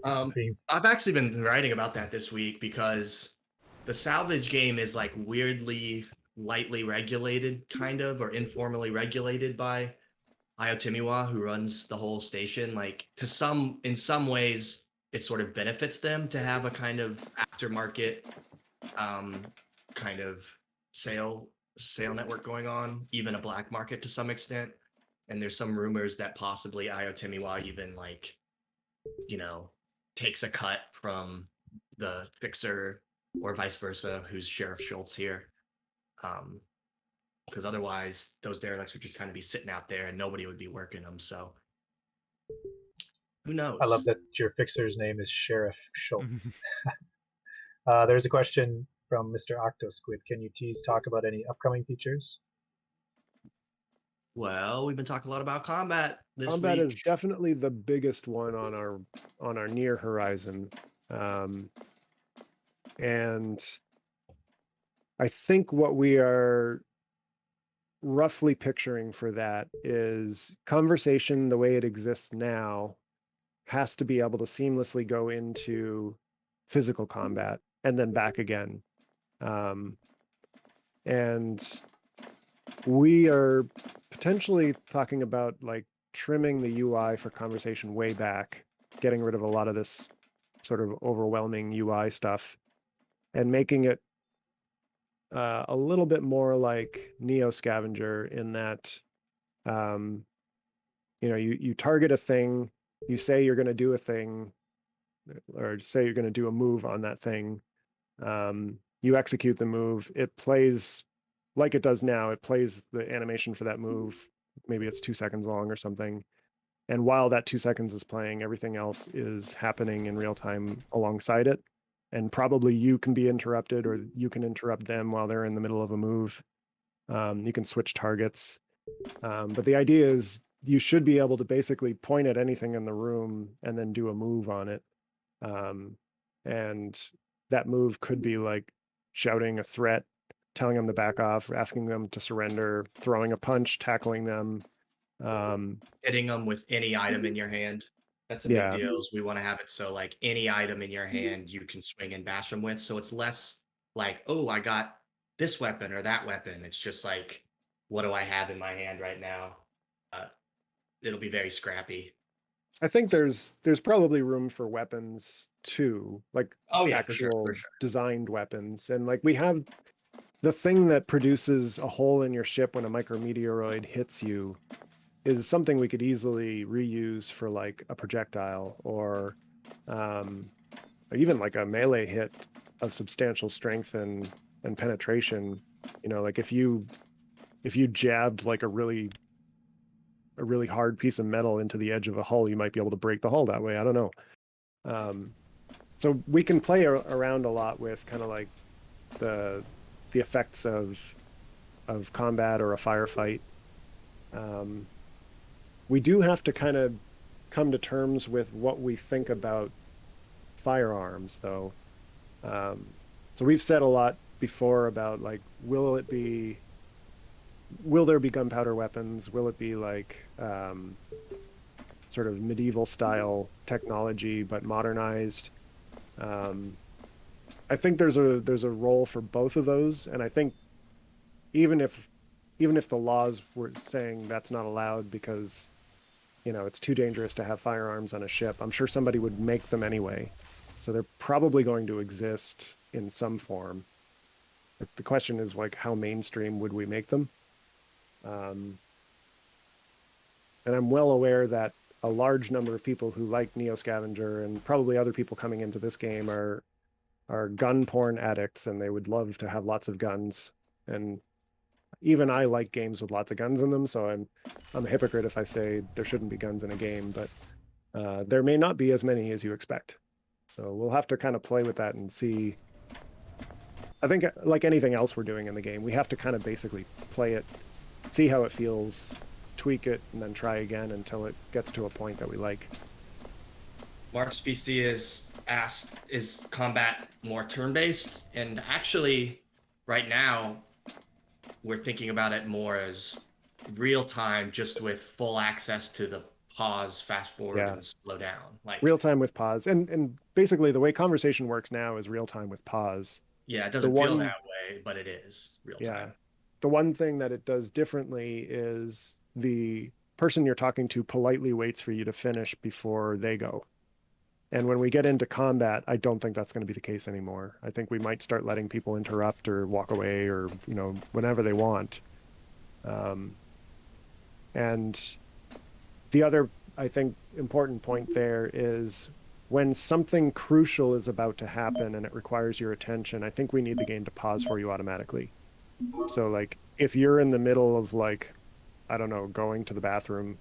I've actually been writing about that this week because the salvage game is like weirdly lightly regulated, kind of, or informally regulated by Ayotimiwa, who runs the whole station. Like in some ways, it sort of benefits them to have a kind of aftermarket kind of sale network going on, even a black market to some extent. And there's some rumors that possibly Ayotimiwa even like, takes a cut from the fixer or vice versa, who's Sheriff Schultz here. Because otherwise those derelicts would just kind of be sitting out there and nobody would be working them. So who knows? I love that your fixer's name is Sheriff Schultz. There's a question from Mr. OctoSquid. Can you tease talk about any upcoming features? Well, we've been talking a lot about combat this week. Combat is definitely the biggest one on our near horizon. And I think what we are roughly picturing for that is conversation the way it exists now has to be able to seamlessly go into physical combat and then back again. And we are potentially talking about like trimming the UI for conversation way back, getting rid of a lot of this sort of overwhelming UI stuff and making it a little bit more like Neo Scavenger in that, you target a thing you say you're going to do a thing, or say you're going to do a move on that thing. You execute the move. It plays like it does now. It plays the animation for that move. Maybe it's 2 seconds long or something. And while that 2 seconds is playing, everything else is happening in real time alongside it. And probably you can be interrupted, or you can interrupt them while they're in the middle of a move. You can switch targets. But the idea is you should be able to basically point at anything in the room and then do a move on it. And that move could be like shouting a threat, telling them to back off, asking them to surrender, throwing a punch, tackling them. Hitting them with any item in your hand. That's a Yeah. big deal. Is we want to have it so like any item in your hand you can swing and bash them with. So it's less like, oh, I got this weapon or that weapon. It's just like, what do I have in my hand right now? It'll be very scrappy. I think there's probably room for weapons too, like Oh yeah, for actual sure. designed weapons. And like we have the thing that produces a hole in your ship when a micrometeoroid hits you is something we could easily reuse for like a projectile, or even like a melee hit of substantial strength and penetration. Like if you jabbed like a really hard piece of metal into the edge of a hull, you might be able to break the hull that way. I don't know. So we can play around a lot with kind of like the effects of combat or a firefight. We do have to kind of come to terms with what we think about firearms, though. So we've said a lot before about like, will there be gunpowder weapons? Will it be like sort of medieval style technology but modernized? I think there's a role for both of those, and I think even if the laws were saying that's not allowed because it's too dangerous to have firearms on a ship, I'm sure somebody would make them anyway. So they're probably going to exist in some form. But the question is like, how mainstream would we make them? And I'm well aware that a large number of people who like Neo Scavenger, and probably other people coming into this game, are gun porn addicts, and they would love to have lots of guns. And even I like games with lots of guns in them, so I'm a hypocrite if I say there shouldn't be guns in a game, but there may not be as many as you expect. So we'll have to kind of play with that and see. I think like anything else we're doing in the game, we have to kind of basically play it, see how it feels, tweak it, and then try again until it gets to a point that we like. Mark's PC is asked, is combat more turn-based? And actually, right now, we're thinking about it more as real time, just with full access to the pause, fast forward, and slow down. Like real time with pause, and basically the way conversation works now is real time with pause. Yeah, it doesn't feel that way, but it is real time. The one thing that it does differently is the person you're talking to politely waits for you to finish before they go. And when we get into combat, I don't think that's going to be the case anymore. I think we might start letting people interrupt or walk away, or whenever they want. And the other, I think, important point there is when something crucial is about to happen and it requires your attention, I think we need the game to pause for you automatically. So like if you're in the middle of like, I don't know, going to the bathroom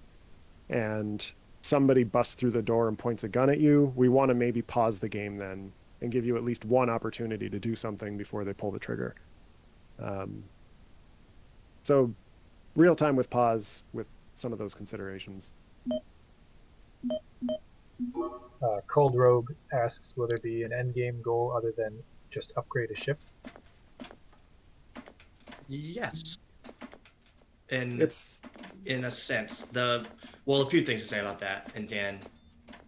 and somebody busts through the door and points a gun at you, we want to maybe pause the game then and give you at least one opportunity to do something before they pull the trigger. So real time with pause with some of those considerations. Cold Rogue asks, will there be an end game goal other than just upgrade a ship? Yes. And it's in a sense. Well, a few things to say about that, and Dan,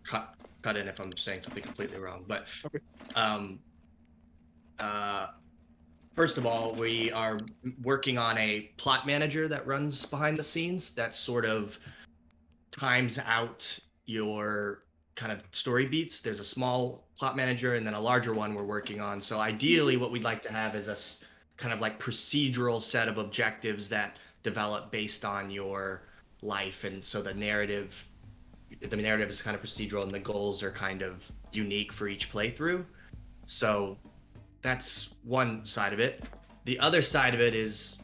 cut in if I'm saying something completely wrong. But okay. First of all, we are working on a plot manager that runs behind the scenes that sort of times out your kind of story beats. There's a small plot manager and then a larger one we're working on. So ideally what we'd like to have is a kind of like procedural set of objectives that develop based on your life. And so the narrative the narrative is kind of procedural and the goals are kind of unique for each playthrough. So that's one side of it. The other side of it is,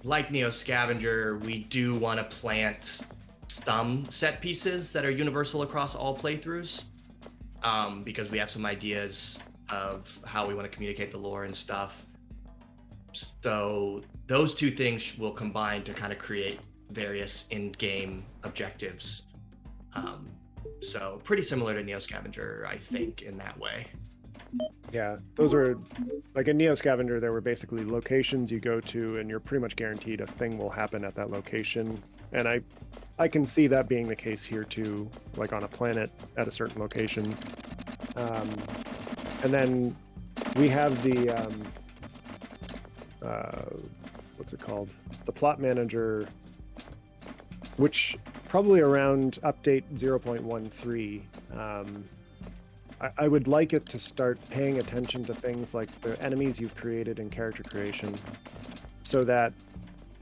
like Neo Scavenger, we do want to plant some set pieces that are universal across all playthroughs, because we have some ideas of how we want to communicate the lore and stuff. So those two things will combine to kind of create various in-game objectives. So pretty similar to Neo Scavenger, I think, in that way. Yeah, those were like in Neo Scavenger, there were basically locations you go to and you're pretty much guaranteed a thing will happen at that location. And I can see that being the case here too, like on a planet at a certain location. And then we have the what's it called? The plot manager, which probably around update 0.13. I would like it to start paying attention to things like the enemies you've created in character creation, so that,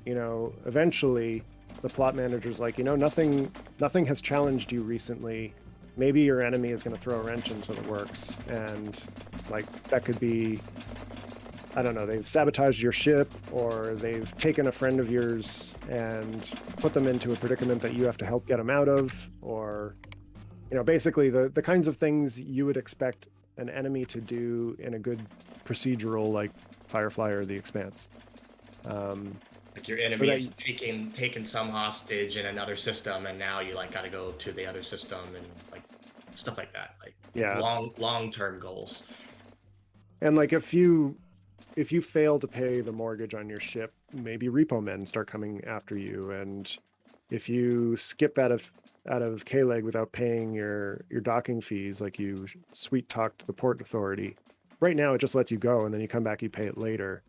you know, eventually the plot manager's like, you know, nothing has challenged you recently. Maybe your enemy is going to throw a wrench into the works, and like that could be, I don't know, they've sabotaged your ship, or they've taken a friend of yours and put them into a predicament that you have to help get them out of, or, you know, basically the kinds of things you would expect an enemy to do in a good procedural like Firefly or The Expanse. Like your enemy is taking some hostage in another system, and now you like got to go to the other system and like stuff like that. Like long-term goals. And like if you fail to pay the mortgage on your ship, maybe repo men start coming after you, and if you skip out of K-Leg without paying your docking fees, like you sweet talked the port authority, right now it just lets you go and then you come back, you pay it later.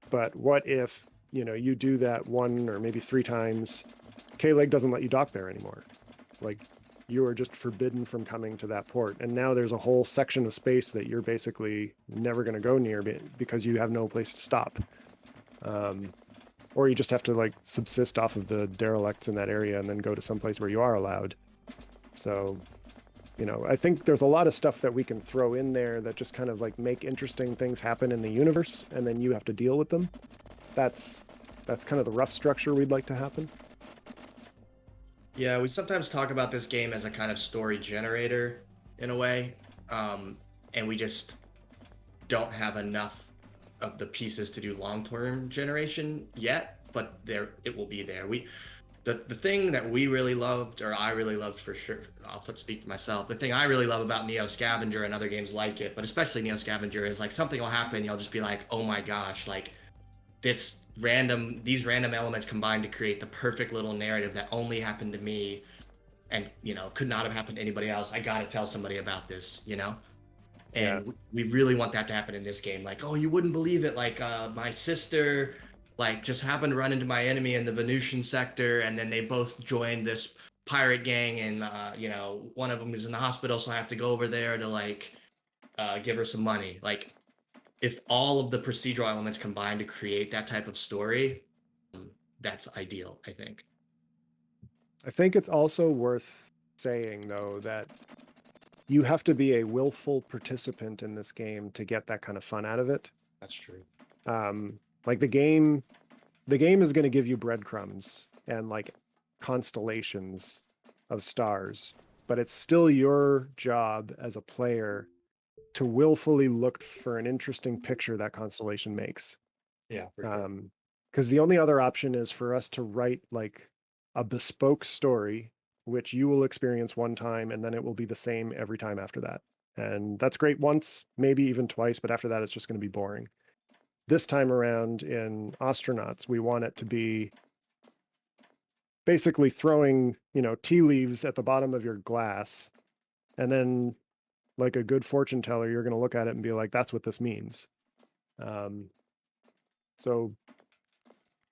But what if, you know, you do that 1 or maybe 3 times, K-Leg doesn't let you dock there anymore. Like you are just forbidden from coming to that port. And now there's a whole section of space that you're basically never going to go near because you have no place to stop. Or you just have to like subsist off of the derelicts in that area and then go to some place where you are allowed. So, you know, I think there's a lot of stuff that we can throw in there that just kind of like make interesting things happen in the universe, and then you have to deal with them. That's kind of the rough structure we'd like to happen. Yeah, we sometimes talk about this game as a kind of story generator in a way, and we just don't have enough of the pieces to do long-term generation yet, but it will be there. The thing that we really loved, or I really loved for sure, I'll speak for myself, the thing I really love about Neo Scavenger and other games like it, but especially Neo Scavenger, is like something will happen, you'll just be like, oh my gosh, like these random elements combined to create the perfect little narrative that only happened to me, and, you know, could not have happened to anybody else. I gotta tell somebody about this, you know? And we really want that to happen in this game. Like, oh, you wouldn't believe it. Like, my sister, like, just happened to run into my enemy in the Venusian sector, and then they both joined this pirate gang, and you know, one of them is in the hospital, so I have to go over there to like give her some money. Like, if all of the procedural elements combine to create that type of story, that's ideal, I think. I think it's also worth saying, though, that you have to be a willful participant in this game to get that kind of fun out of it. That's true. Like the game is going to give you breadcrumbs and like constellations of stars, but it's still your job as a player to willfully look for an interesting picture that constellation makes. Yeah, for sure. Because the only other option is for us to write like a bespoke story, which you will experience one time, and then it will be the same every time after that. And that's great once, maybe even twice, but after that, it's just going to be boring. This time around in Astronauts, we want it to be basically throwing, you know, tea leaves at the bottom of your glass, and then like a good fortune teller, you're going to look at it and be like, that's what this means. So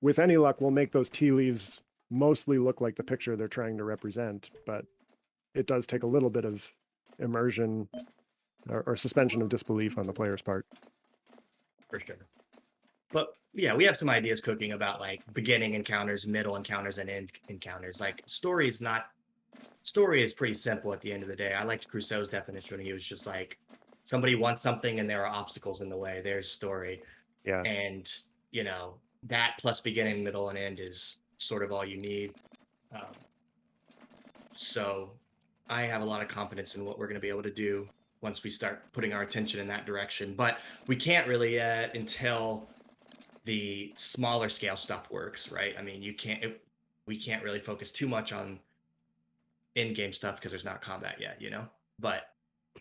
with any luck, we'll make those tea leaves mostly look like the picture they're trying to represent, but it does take a little bit of immersion or suspension of disbelief on the player's part. For sure. But yeah, we have some ideas cooking about like beginning encounters, middle encounters, and end encounters. Like story is not story is pretty simple at the end of the day. I liked Crusoe's definition when he was just like, somebody wants something and there are obstacles in the way. There's story. Yeah. And, that plus beginning, middle, and end is sort of all you need. So I have a lot of confidence in what we're going to be able to do once we start putting our attention in that direction. But we can't really yet until the smaller scale stuff works, right? I mean, we can't really focus too much on in-game stuff because there's not combat yet, but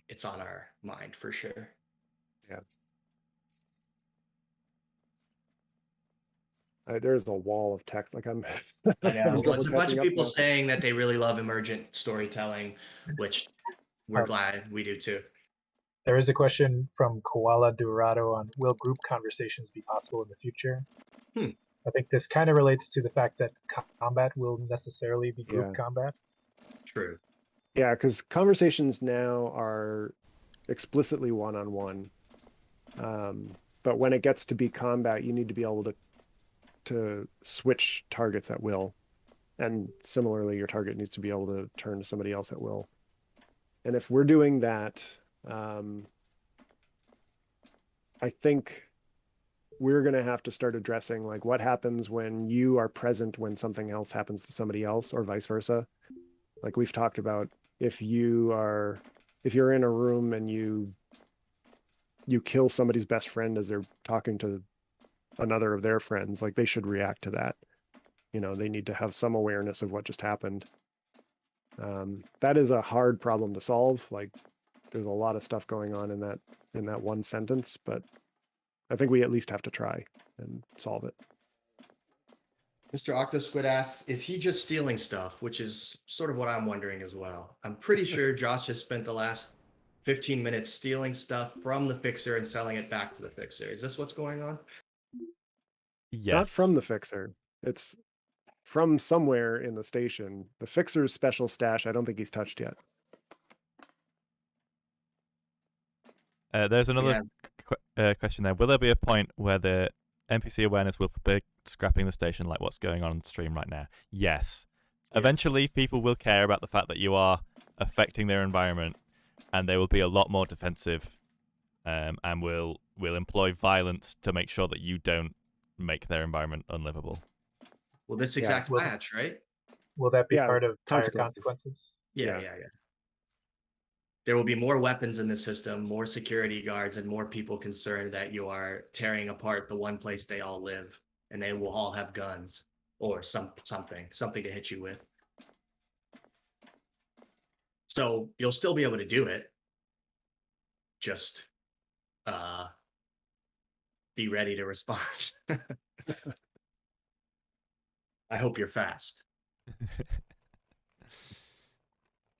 it's on our mind for sure. Yeah. There's a wall of text. Like I'm. I know. Well, it's a bunch catching of up people now. saying that they really love emergent storytelling, which we're Oh. glad we do too. There is a question from Koala Dorado on will group conversations be possible in the future? I think this kind of relates to the fact that combat will necessarily be group combat. True. Yeah, because conversations now are explicitly one-on-one. But when it gets to be combat, you need to be able to switch targets at will. And similarly, your target needs to be able to turn to somebody else at will. And if we're doing that, I think we're going to have to start addressing like what happens when you are present when something else happens to somebody else, or vice versa. Like we've talked about, if you're in a room and you kill somebody's best friend as they're talking to another of their friends, like they should react to that. They need to have some awareness of what just happened. That is a hard problem to solve. Like there's a lot of stuff going on in that one sentence, but I think we at least have to try and solve it. Mr. Octosquid asks, is he just stealing stuff? Which is sort of what I'm wondering as well. I'm pretty sure Josh has spent the last 15 minutes stealing stuff from the fixer and selling it back to the fixer. Is this what's going on? Yes. Not from the fixer. It's from somewhere in the station. The fixer's special stash, I don't think he's touched yet. There's another question there. Will there be a point where the NPC awareness will forbid scrapping the station like what's going on stream right now? Yes. Eventually, people will care about the fact that you are affecting their environment, and they will be a lot more defensive, and will employ violence to make sure that you don't make their environment unlivable. Well, this exact patch, right? Will that be part of higher consequences? Yeah. There will be more weapons in the system, more security guards, and more people concerned that you are tearing apart the one place they all live, and they will all have guns or something to hit you with. So you'll still be able to do it. Just be ready to respond. I hope you're fast.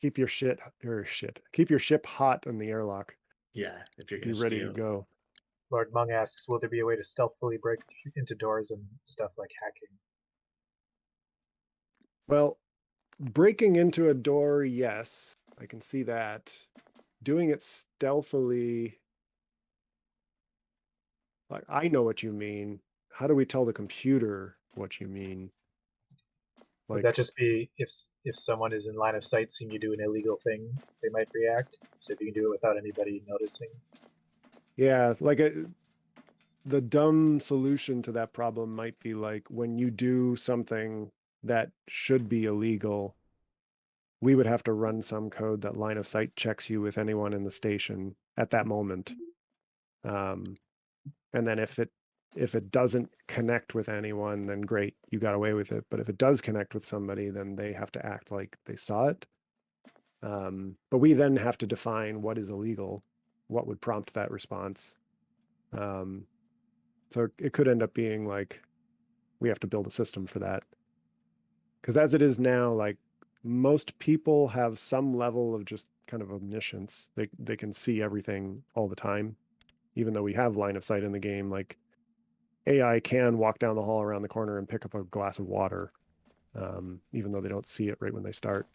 Keep your keep your ship hot in the airlock. Yeah, if you're be ready to go. Lord Mung asks, will there be a way to stealthily break into doors and stuff like hacking? Well, breaking into a door, yes, I can see that. Doing it stealthily, like I know what you mean. How do we tell the computer what you mean? Would that just be if someone is in line of sight seeing you do an illegal thing, they might react? So if you can do it without anybody noticing? Yeah, like the dumb solution to that problem might be like when you do something that should be illegal, we would have to run some code that line of sight checks you with anyone in the station at that moment. And then if it doesn't connect with anyone, then great, you got away with it. But if it does connect with somebody, then they have to act like they saw it. But we then have to define what is illegal, what would prompt that response. So it could end up being like we have to build a system for that. Because as it is now, like most people have some level of just kind of omniscience. They can see everything all the time, even though we have line of sight in the game. Like AI can walk down the hall around the corner and pick up a glass of water, even though they don't see it right when they start.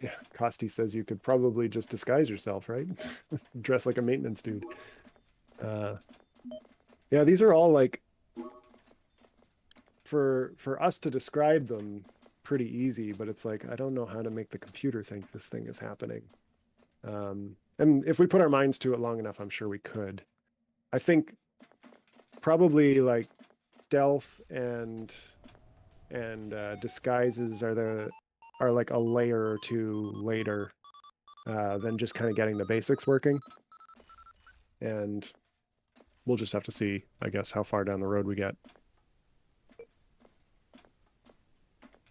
Yeah. Costi says you could probably just disguise yourself, right? Dress like a maintenance dude. Yeah, these are all like for us to describe them pretty easy, but it's like I don't know how to make the computer think this thing is happening. And if we put our minds to it long enough, I'm sure we could. I think probably like stealth and disguises are like a layer or two later than just kind of getting the basics working. And we'll just have to see, I guess, how far down the road we get.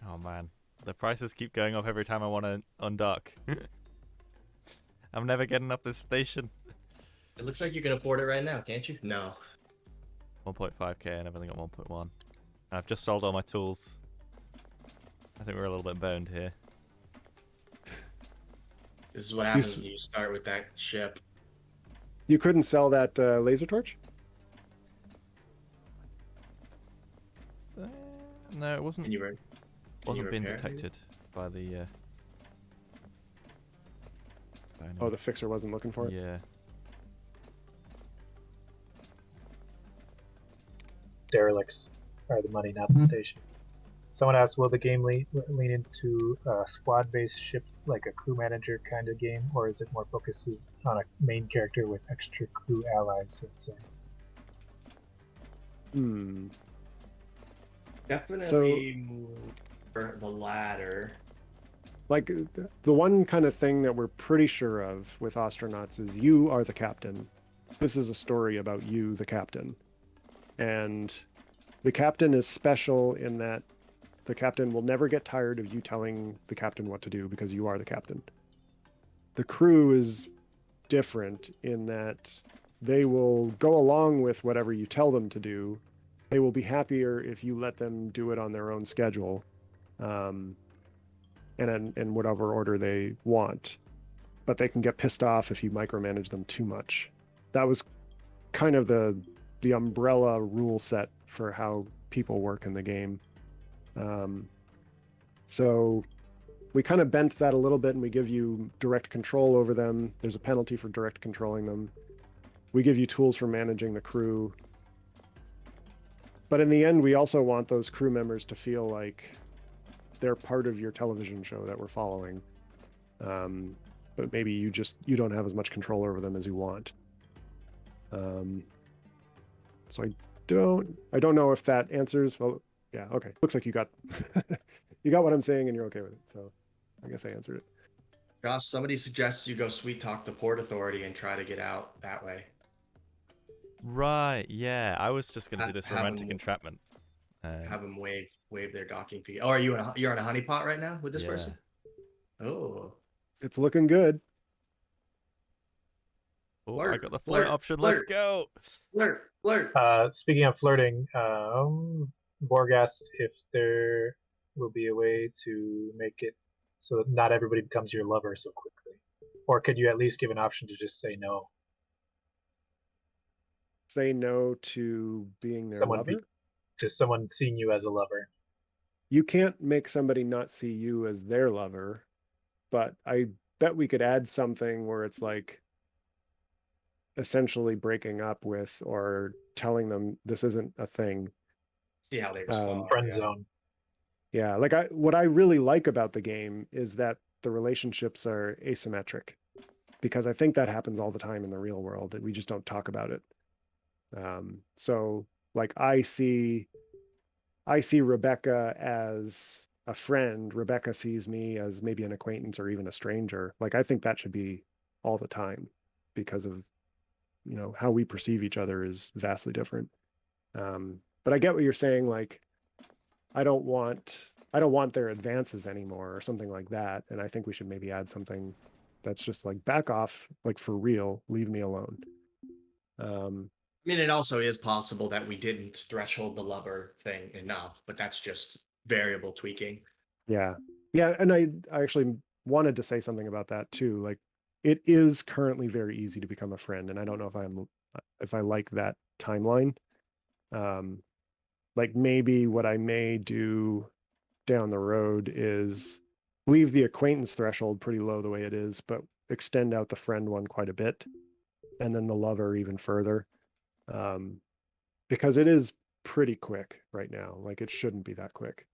Oh man, the prices keep going up every time I want to undock. I'm never getting up this station. It looks like you can afford it right now, can't you? No. 1.5k and everything at 1.1. And I've just sold all my tools. I think we're a little bit boned here. This is what happens when you start with that ship. You couldn't sell that laser torch? No, it wasn't. Can you Wasn't being repair it, maybe? detected by the. Oh, the fixer wasn't looking for it? Yeah. Derelicts are the money, not the station. Someone asked, will the game lean into a squad-based ship like a crew manager kind of game, or is it more focuses on a main character with extra crew allies, let's say? Definitely more the latter. Like, the one kind of thing that we're pretty sure of with Astronauts is you are the captain. This is a story about you, the captain. And the captain is special in that the captain will never get tired of you telling the captain what to do because you are the captain. The crew is different in that they will go along with whatever you tell them to do. They will be happier if you let them do it on their own schedule, and in whatever order they want. But they can get pissed off if you micromanage them too much. That was kind of the umbrella rule set for how people work in the game. So we kind of bent that a little bit, and we give you direct control over them. There's a penalty for direct controlling them. We give you tools for managing the crew. But in the end, we also want those crew members to feel like they're part of your television show that we're following. But maybe you don't have as much control over them as you want. So I don't know if that answers. Well, yeah, okay. Looks like you got you got what I'm saying, and you're okay with it. So I guess I answered it. Josh, somebody suggests you go sweet talk the Port Authority and try to get out that way. Right. Yeah. I was just gonna do this Have romantic them- entrapment. Have them waive their docking fee. Oh, are you you're on a honeypot right now with this Yeah. person? Oh. It's looking good. Oh, Flirt, I got the flirt option. Let's flirt. go. Flirt. Speaking of flirting, Borg asked if there will be a way to make it so that not everybody becomes your lover so quickly. Or could you at least give an option to just say no? Say no to being their lover. To someone seeing you as a lover. You can't make somebody not see you as their lover, but I bet we could add something where it's like essentially breaking up with or telling them this isn't a thing. See how they respond. Friend zone. Yeah, like what I really like about the game is that the relationships are asymmetric, because I think that happens all the time in the real world, that we just don't talk about it. So like I see Rebecca as a friend. Rebecca sees me as maybe an acquaintance or even a stranger. Like I think that should be all the time, because of, you know, how we perceive each other is vastly different. But I get what you're saying. Like, I don't want their advances anymore or something like that. And I think we should maybe add something that's just like, back off, like for real, leave me alone. I mean, it also is possible that we didn't threshold the lover thing enough, but that's just variable tweaking. Yeah. And I actually wanted to say something about that too. Like, it is currently very easy to become a friend, and I don't know if I like that timeline. Like maybe what I may do down the road is leave the acquaintance threshold pretty low the way it is, but extend out the friend one quite a bit, and then the lover even further, because it is pretty quick right now. Like, it shouldn't be that quick.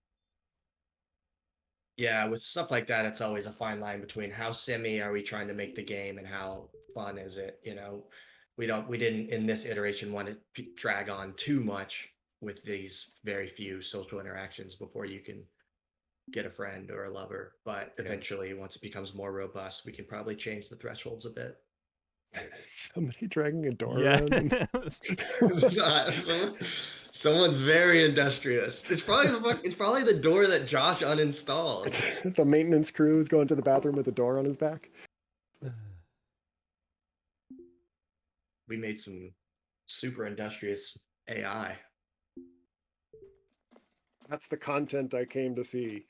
Yeah, with stuff like that, it's always a fine line between how simmy are we trying to make the game and how fun is it. We didn't in this iteration want to drag on too much with these very few social interactions before you can get a friend or a lover. But Yeah. eventually, once it becomes more robust, we can probably change the thresholds a bit. Somebody dragging a door Yeah. around. Someone's very industrious. It's probably the door that Josh uninstalled. It's the maintenance crew is going to the bathroom with the door on his back. We made some super industrious AI. That's the content I came to see.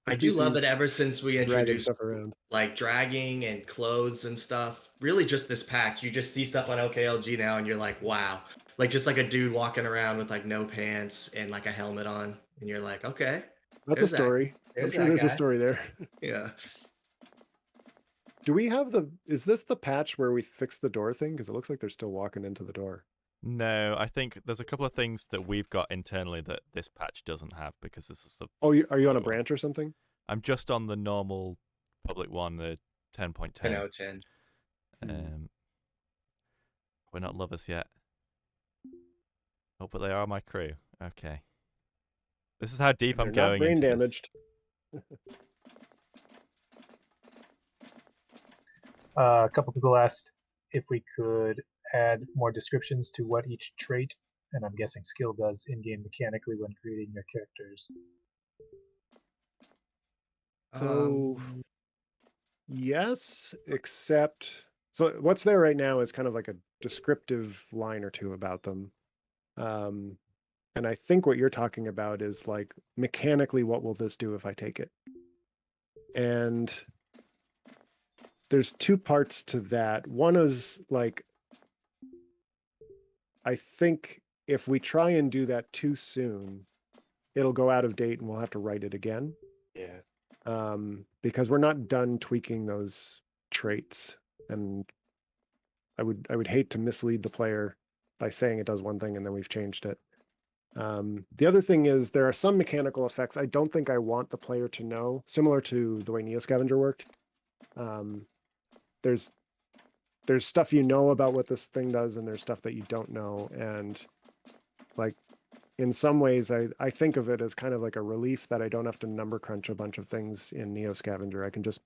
I do love it NPCs ever since we dragging introduced stuff around. like dragging and clothes and stuff. Really just this patch. You just see stuff on OKLG now and you're like, wow. Like just like a dude walking around with like no pants and like a helmet on. And you're like, okay. That's a story. I'm sure that there's a guy. story there. Yeah. Do we have is this the patch where we fix the door thing? Because it looks like they're still walking into the door. No, I think there's a couple of things that we've got internally that this patch doesn't have because this is the. Oh, are you on a one. branch or something? I'm just on the normal public one, the 10.10. 10.10. We're not lovers yet. Oh, but they are my crew. Okay. This is how deep They're I'm not going brain into this. damaged. A couple people asked if we could add more descriptions to what each trait, and I'm guessing skill, does in-game mechanically when creating your characters. So, yes, except so what's there right now is kind of like a descriptive line or two about them. And I think what you're talking about is like mechanically, what will this do if I take it? And there's two parts to that. One is like, I think if we try and do that too soon, it'll go out of date and we'll have to write it again. Yeah. Because we're not done tweaking those traits, and I would hate to mislead the player by saying it does one thing and then we've changed it. The other thing is there are some mechanical effects I don't think I want the player to know, similar to the way Neo Scavenger worked. There's stuff you know about what this thing does, and there's stuff that you don't know. And like in some ways, I think of it as kind of like a relief that I don't have to number crunch a bunch of things in Neo Scavenger. I can just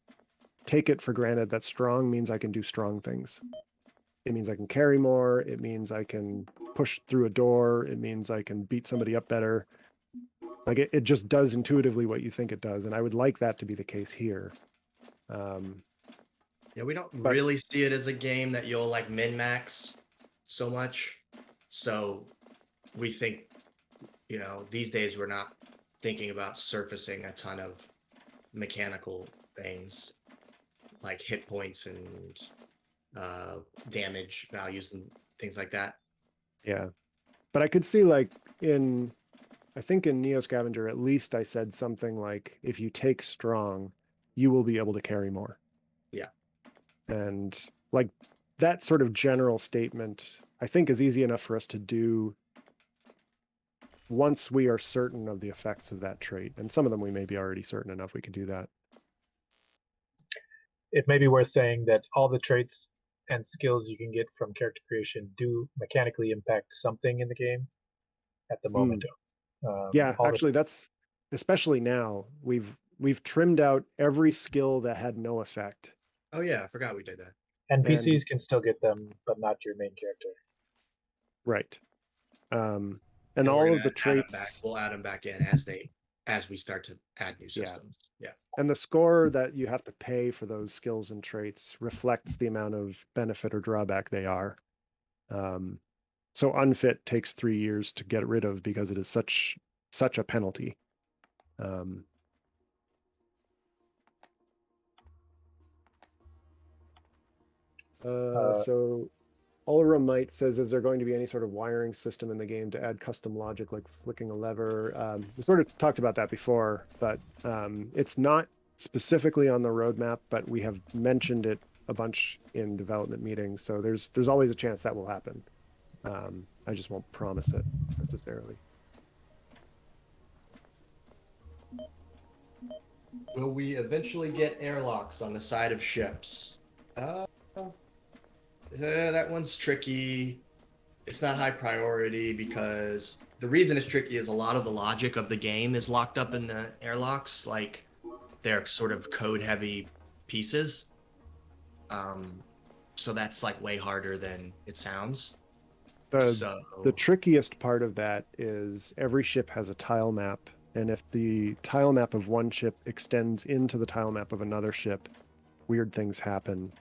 take it for granted that strong means I can do strong things. It means I can carry more. It means I can push through a door. It means I can beat somebody up better. Like it just does intuitively what you think it does. And I would like that to be the case here. Yeah, we don't really see it as a game that you'll like min-max so much. So we think, these days we're not thinking about surfacing a ton of mechanical things like hit points and damage values and things like that. Yeah. But I could see like I think in Neo Scavenger, at least I said something like, if you take strong, you will be able to carry more. Yeah. And like that sort of general statement, I think is easy enough for us to do once we are certain of the effects of that trait. And some of them we may be already certain enough we could do that. It may be worth saying that all the traits and skills you can get from character creation do mechanically impact something in the game at the moment. Yeah, actually, that's especially now. We've trimmed out every skill that had no effect. Oh yeah, I forgot we did that. NPCs can still get them, but not your main character. Right. And all of the traits. We'll add them back in as we start to add new systems. Yeah. And the score that you have to pay for those skills and traits reflects the amount of benefit or drawback they are. So unfit takes 3 years to get rid of because it is such a penalty. So Ulra Might says, is there going to be any sort of wiring system in the game to add custom logic like flicking a lever? We sort of talked about that before, but it's not specifically on the roadmap, but we have mentioned it a bunch in development meetings. So there's always a chance that will happen. I just won't promise it necessarily. Will we eventually get airlocks on the side of ships? That one's tricky. It's not high priority because the reason it's tricky is a lot of the logic of the game is locked up in the airlocks. Like, they're sort of code heavy pieces. So that's like way harder than it sounds. The trickiest part of that is every ship has a tile map, and if the tile map of one ship extends into the tile map of another ship, weird things happen.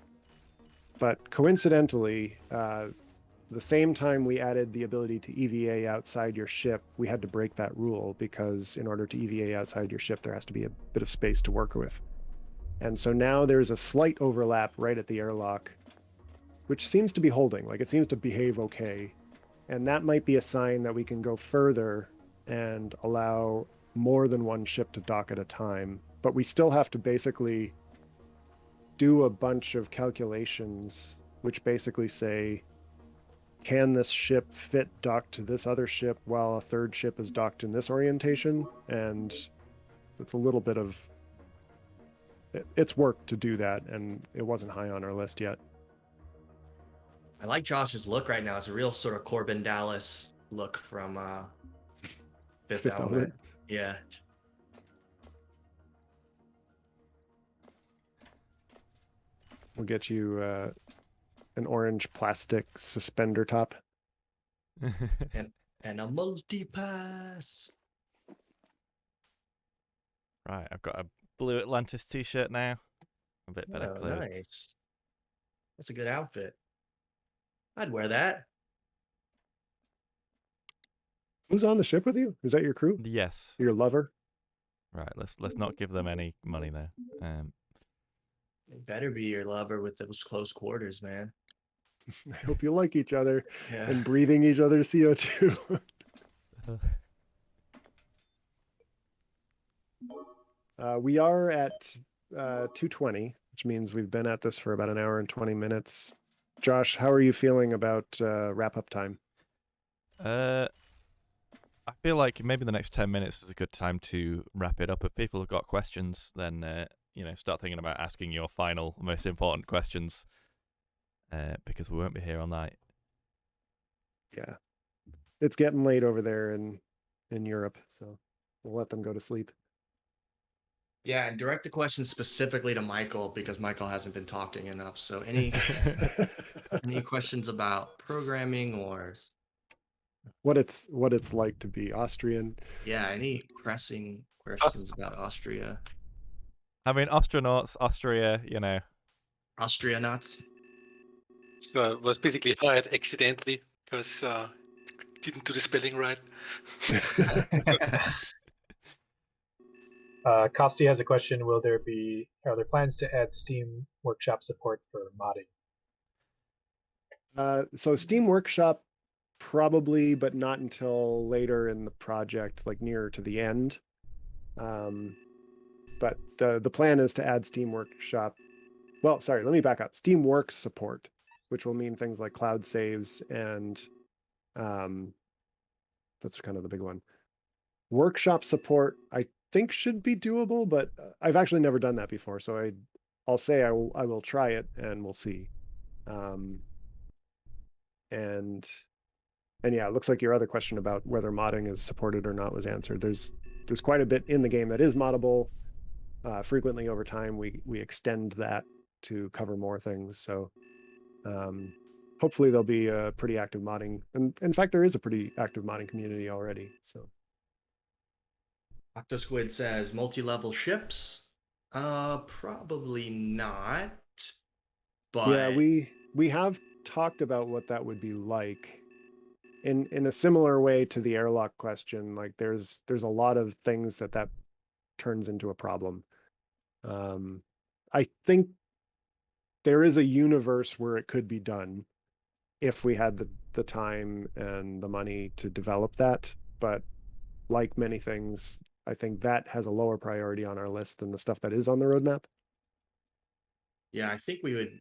But coincidentally, the same time we added the ability to EVA outside your ship, we had to break that rule because in order to EVA outside your ship, there has to be a bit of space to work with. And so now there's a slight overlap right at the airlock, which seems to be holding, like it seems to behave okay. And that might be a sign that we can go further and allow more than one ship to dock at a time. But we still have to basically do a bunch of calculations, which basically say, can this ship fit docked to this other ship while a third ship is docked in this orientation? And it's a little bit of, it's work to do that, and it wasn't high on our list yet. I like Josh's look right now. It's a real sort of Corbin Dallas look from Fifth Element. Yeah. We'll get you an orange plastic suspender top. and a multi-pass. Right, I've got a blue Atlantis t-shirt now. A bit better clothes. Nice. That's a good outfit. I'd wear that. Who's on the ship with you? Is that your crew? Yes. Your lover? Right, let's not give them any money there. It better be your lover with those close quarters, man. I hope you like each other Yeah. and breathing each other's CO2. We are at 2:20, which means we've been at this for about an hour and 20 minutes. Josh, how are you feeling about wrap-up time? I feel like maybe the next 10 minutes is a good time to wrap it up. If people have got questions, then start thinking about asking your final, most important questions, because we won't be here all night. Yeah, it's getting late over there in Europe, so we'll let them go to sleep. Yeah, and direct the question specifically to Michael because Michael hasn't been talking enough. So any questions about programming or what it's like to be Austrian? Yeah, any pressing questions about Austria? I mean, astronauts, Austria, Austria nuts. So it was basically hired accidentally because didn't do the spelling right. Kosti has a question. Are there plans to add Steam Workshop support for modding? So Steam Workshop probably, but not until later in the project, like nearer to the end. But the plan is to add Steam Workshop. Well, sorry, let me back up. Steam Works support, which will mean things like cloud saves and that's kind of the big one. Workshop support, I think, should be doable, but I've actually never done that before, so I'll say I will try it and we'll see. And yeah, it looks like your other question about whether modding is supported or not was answered. There's quite a bit in the game that is moddable. Frequently over time, we extend that to cover more things. So hopefully there'll be a pretty active modding. And in fact, there is a pretty active modding community already. So Octosquid says multi-level ships. Probably not. But yeah, we have talked about what that would be like. In a similar way to the airlock question, like there's a lot of things that turns into a problem. I think there is a universe where it could be done if we had the time and the money to develop that. But like many things, I think that has a lower priority on our list than the stuff that is on the roadmap. Yeah, I think we would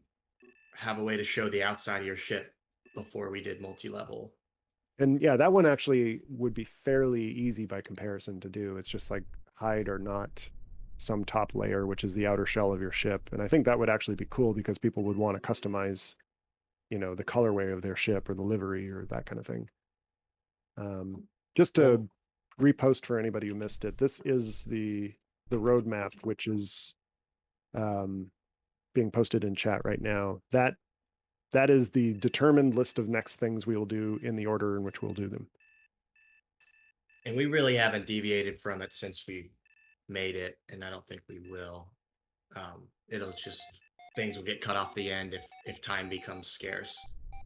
have a way to show the outside of your ship before we did multi-level. And yeah, that one actually would be fairly easy by comparison to do. It's just like hide or not some top layer, which is the outer shell of your ship. And I think that would actually be cool because people would want to customize, the colorway of their ship or the livery or that kind of thing. Just to repost for anybody who missed it, this is the roadmap, which is being posted in chat right now. That is the determined list of next things we will do in the order in which we'll do them. And we really haven't deviated from it since we made it, and I don't think we will. It'll just things will get cut off the end if time becomes scarce,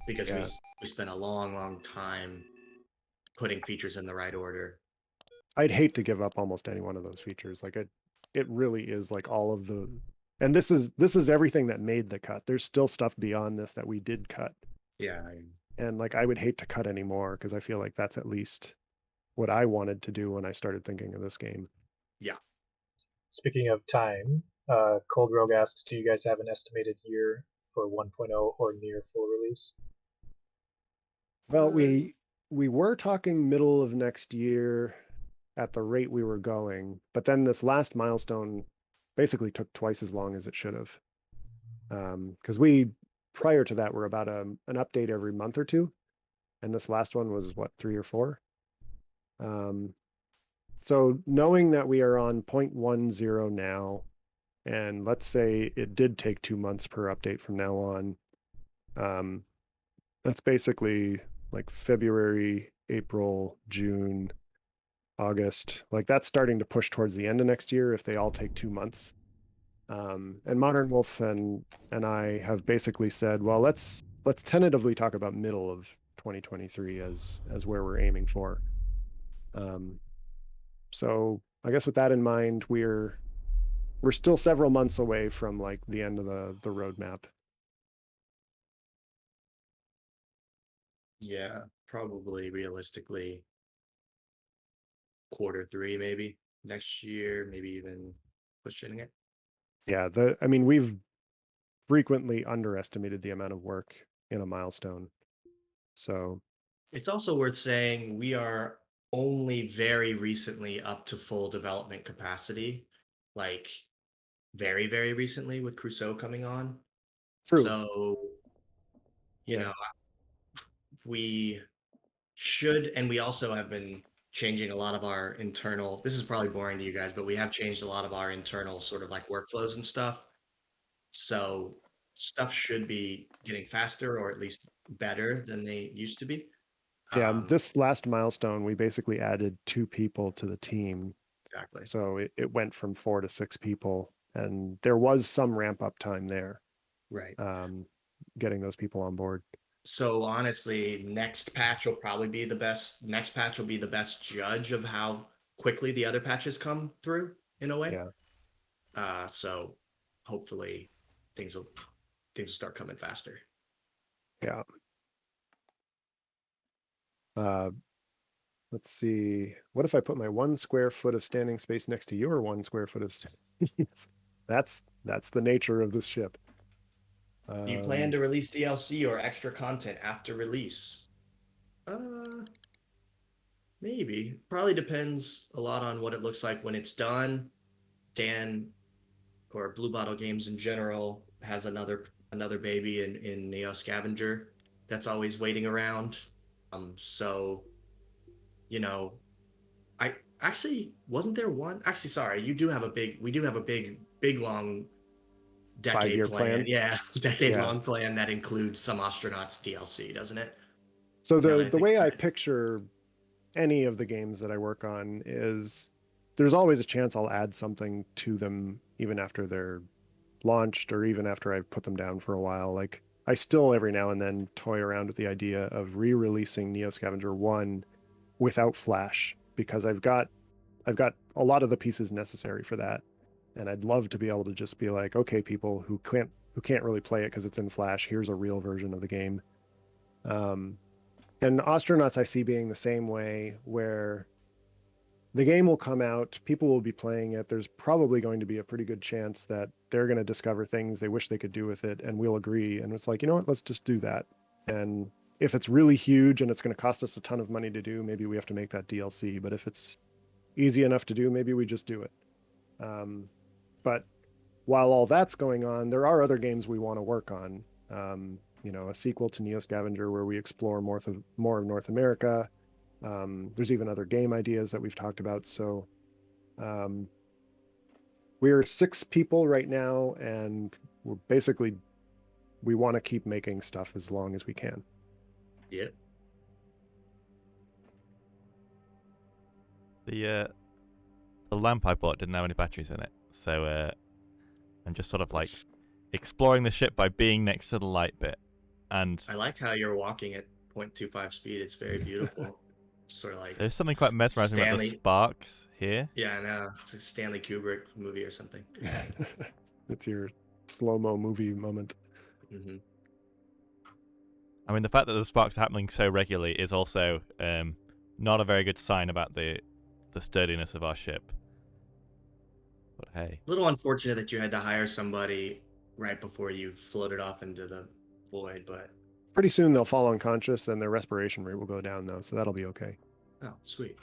because Yeah. we spent a long time putting features in the right order. I'd hate to give up almost any one of those features. Like it really is like all of the, and this is everything that made the cut. There's still stuff beyond this that we did cut. Yeah. And like I would hate to cut any more because I feel like that's at least what I wanted to do when I started thinking of this game. Yeah. Speaking of time, Cold Rogue asks, do you guys have an estimated year for 1.0 or near full release? Well, we were talking middle of next year at the rate we were going, but then this last milestone basically took twice as long as it should have. Because prior to that, were about an update every month or two, and this last one was what, 3 or 4. So knowing that we are on 0.10 now, and let's say it did take 2 months per update from now on, that's basically like February, April, June, August. Like that's starting to push towards the end of next year if they all take 2 months. And Modern Wolf and I have basically said, well, let's tentatively talk about middle of 2023 as where we're aiming for. So I guess with that in mind, we're still several months away from like the end of the roadmap. Yeah, probably realistically Q3 maybe next year, maybe even pushing it. Yeah, I mean, we've frequently underestimated the amount of work in a milestone. So It's also worth saying we are only very recently up to full development capacity, like very, very recently with Crusoe coming on. true. So, you Yeah. know, we should, and we also have been changing a lot of our internal, this is probably boring to you guys, but we have changed a lot of our internal sort of like workflows and stuff. So stuff should be getting faster or at least better than they used to be. Yeah, this last milestone, we basically added 2 people to the team. Exactly. So it went from 4 to 6 people, and there was some ramp up time there. Right. Getting those people on board. So honestly, next patch will probably be the best. Next patch will be the best judge of how quickly the other patches come through in a way. Yeah. So hopefully things will start coming faster. Yeah. Let's see. What if I put my 1 square foot of standing space next to your 1 square foot of that's the nature of this ship. Do you plan to release DLC or extra content after release? Maybe. Probably depends a lot on what it looks like when it's done. Dan, or Blue Bottle Games in general, has another baby in Neo Scavenger that's always waiting around. So, I actually wasn't there one. Actually, sorry, we do have a big long decade 5-year plan. Yeah, decade long plan that includes some astronauts DLC, doesn't it? So the way I picture any of the games that I work on is there's always a chance I'll add something to them even after they're launched or even after I've put them down for a while. Like I still every now and then toy around with the idea of re-releasing Neo Scavenger 1 without Flash because I've got a lot of the pieces necessary for that. And I'd love to be able to just be like, okay, people who can't really play it because it's in Flash, here's a real version of the game. And Astronauts I see being the same way, where the game will come out, people will be playing it. There's probably going to be a pretty good chance that they're going to discover things they wish they could do with it, and we'll agree. And it's like, you know what, let's just do that. And if it's really huge and it's going to cost us a ton of money to do, maybe we have to make that DLC. But if it's easy enough to do, maybe we just do it. But while all that's going on, there are other games we want to work on. A sequel to Neo Scavenger where we explore more of North America. There's even other game ideas that we've talked about. So we're 6 people right now, and we want to keep making stuff as long as we can. Yep. The lamp I bought didn't have any batteries in it, so I'm just sort of like exploring the ship by being next to the light bit. And I like how you're walking at 0.25 speed. It's very beautiful. Sort of like there's something quite mesmerizing about the Stanley. sparks here. Yeah, I know. It's a Stanley Kubrick movie or something. It's your slow-mo movie moment. Mm-hmm. I mean, the fact that the sparks are happening so regularly is also not a very good sign about the sturdiness of our ship. But hey. A little unfortunate that you had to hire somebody right before you floated off into the void, but Pretty soon they'll fall unconscious and their respiration rate will go down, though, so that'll be okay. oh, sweet.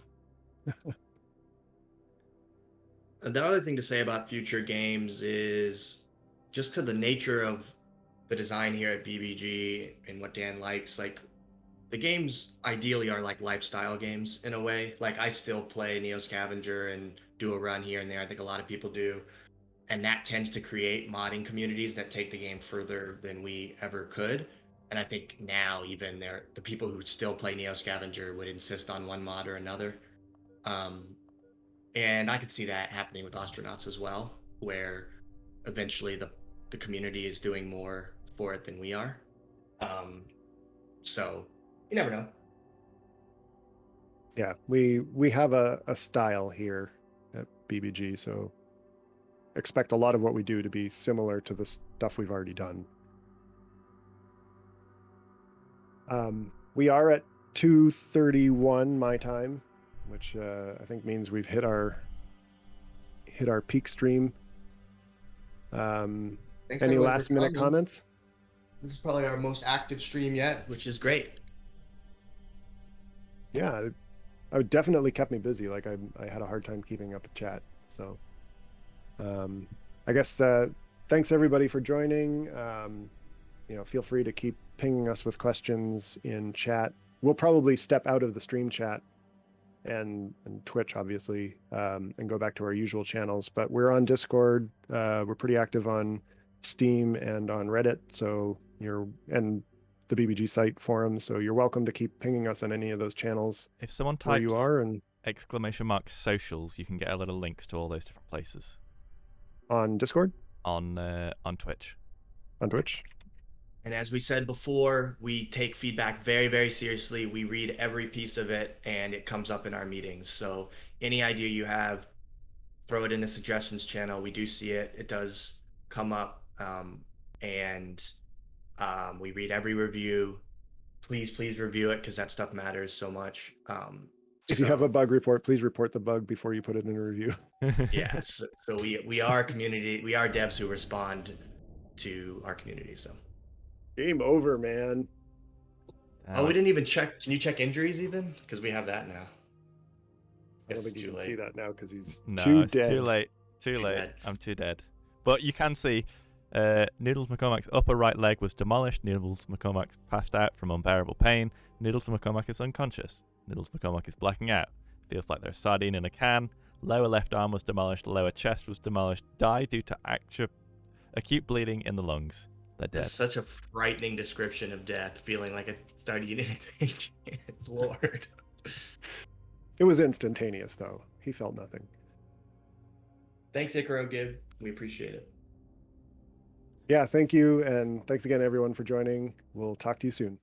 The other thing to say about future games is just because the nature of the design here at BBG and what Dan likes, like the games ideally are like lifestyle games in a way. Like I still play Neo Scavenger and do a run here and there. I think a lot of people do. And that tends to create modding communities that take the game further than we ever could. And I think now even the people who still play Neo Scavenger would insist on one mod or another. And I could see that happening with Astronauts as well, where eventually the community is doing more for it than we are. So you never know. Yeah, we have a style here at BBG, so expect a lot of what we do to be similar to the stuff we've already done. We are at 2:31 my time, which I think means we've hit our peak stream. Thanks Any everyone for last minute coming. comments? This is probably our most active stream yet, which is great. Yeah, it definitely kept me busy. Like I had a hard time keeping up with chat. So I guess thanks everybody for joining. Feel free to keep pinging us with questions in chat. We'll probably step out of the stream chat and Twitch, obviously, and go back to our usual channels. But we're on Discord. We're pretty active on Steam and on Reddit. So and the BBG site forum. So you're welcome to keep pinging us on any of those channels. If someone where types you are and !socials, you can get a little links to all those different places. On Discord? On Twitch. On Twitch? And as we said before, we take feedback very, very seriously. We read every piece of it, and it comes up in our meetings. So any idea you have, throw it in the suggestions channel. We do see it. It does come up, and we read every review. Please review it because that stuff matters so much. If you have a bug report, please report the bug before you put it in a review. Yeah, so we are a community. We are devs who respond to our community. So Game over, man. oh, we didn't even check. Can you check injuries even? Because we have that now. I don't Guess think it's you too can see late. that now because he's No, too it's dead. too late. Too late. dead. I'm too dead. But you can see Noodles McCormack's upper right leg was demolished. Noodles McCormack's passed out from unbearable pain. Noodles McCormack is unconscious. Noodles McCormack is blacking out. Feels like they're a sardine in a can. Lower left arm was demolished. Lower chest was demolished. Died due to acute bleeding in the lungs. They're dead. That's such a frightening description of death, feeling like a sardine in a tank. Lord. It was instantaneous, though. He felt nothing. Thanks, Icaro Gib. We appreciate it. Yeah, thank you. And thanks again, everyone, for joining. We'll talk to you soon.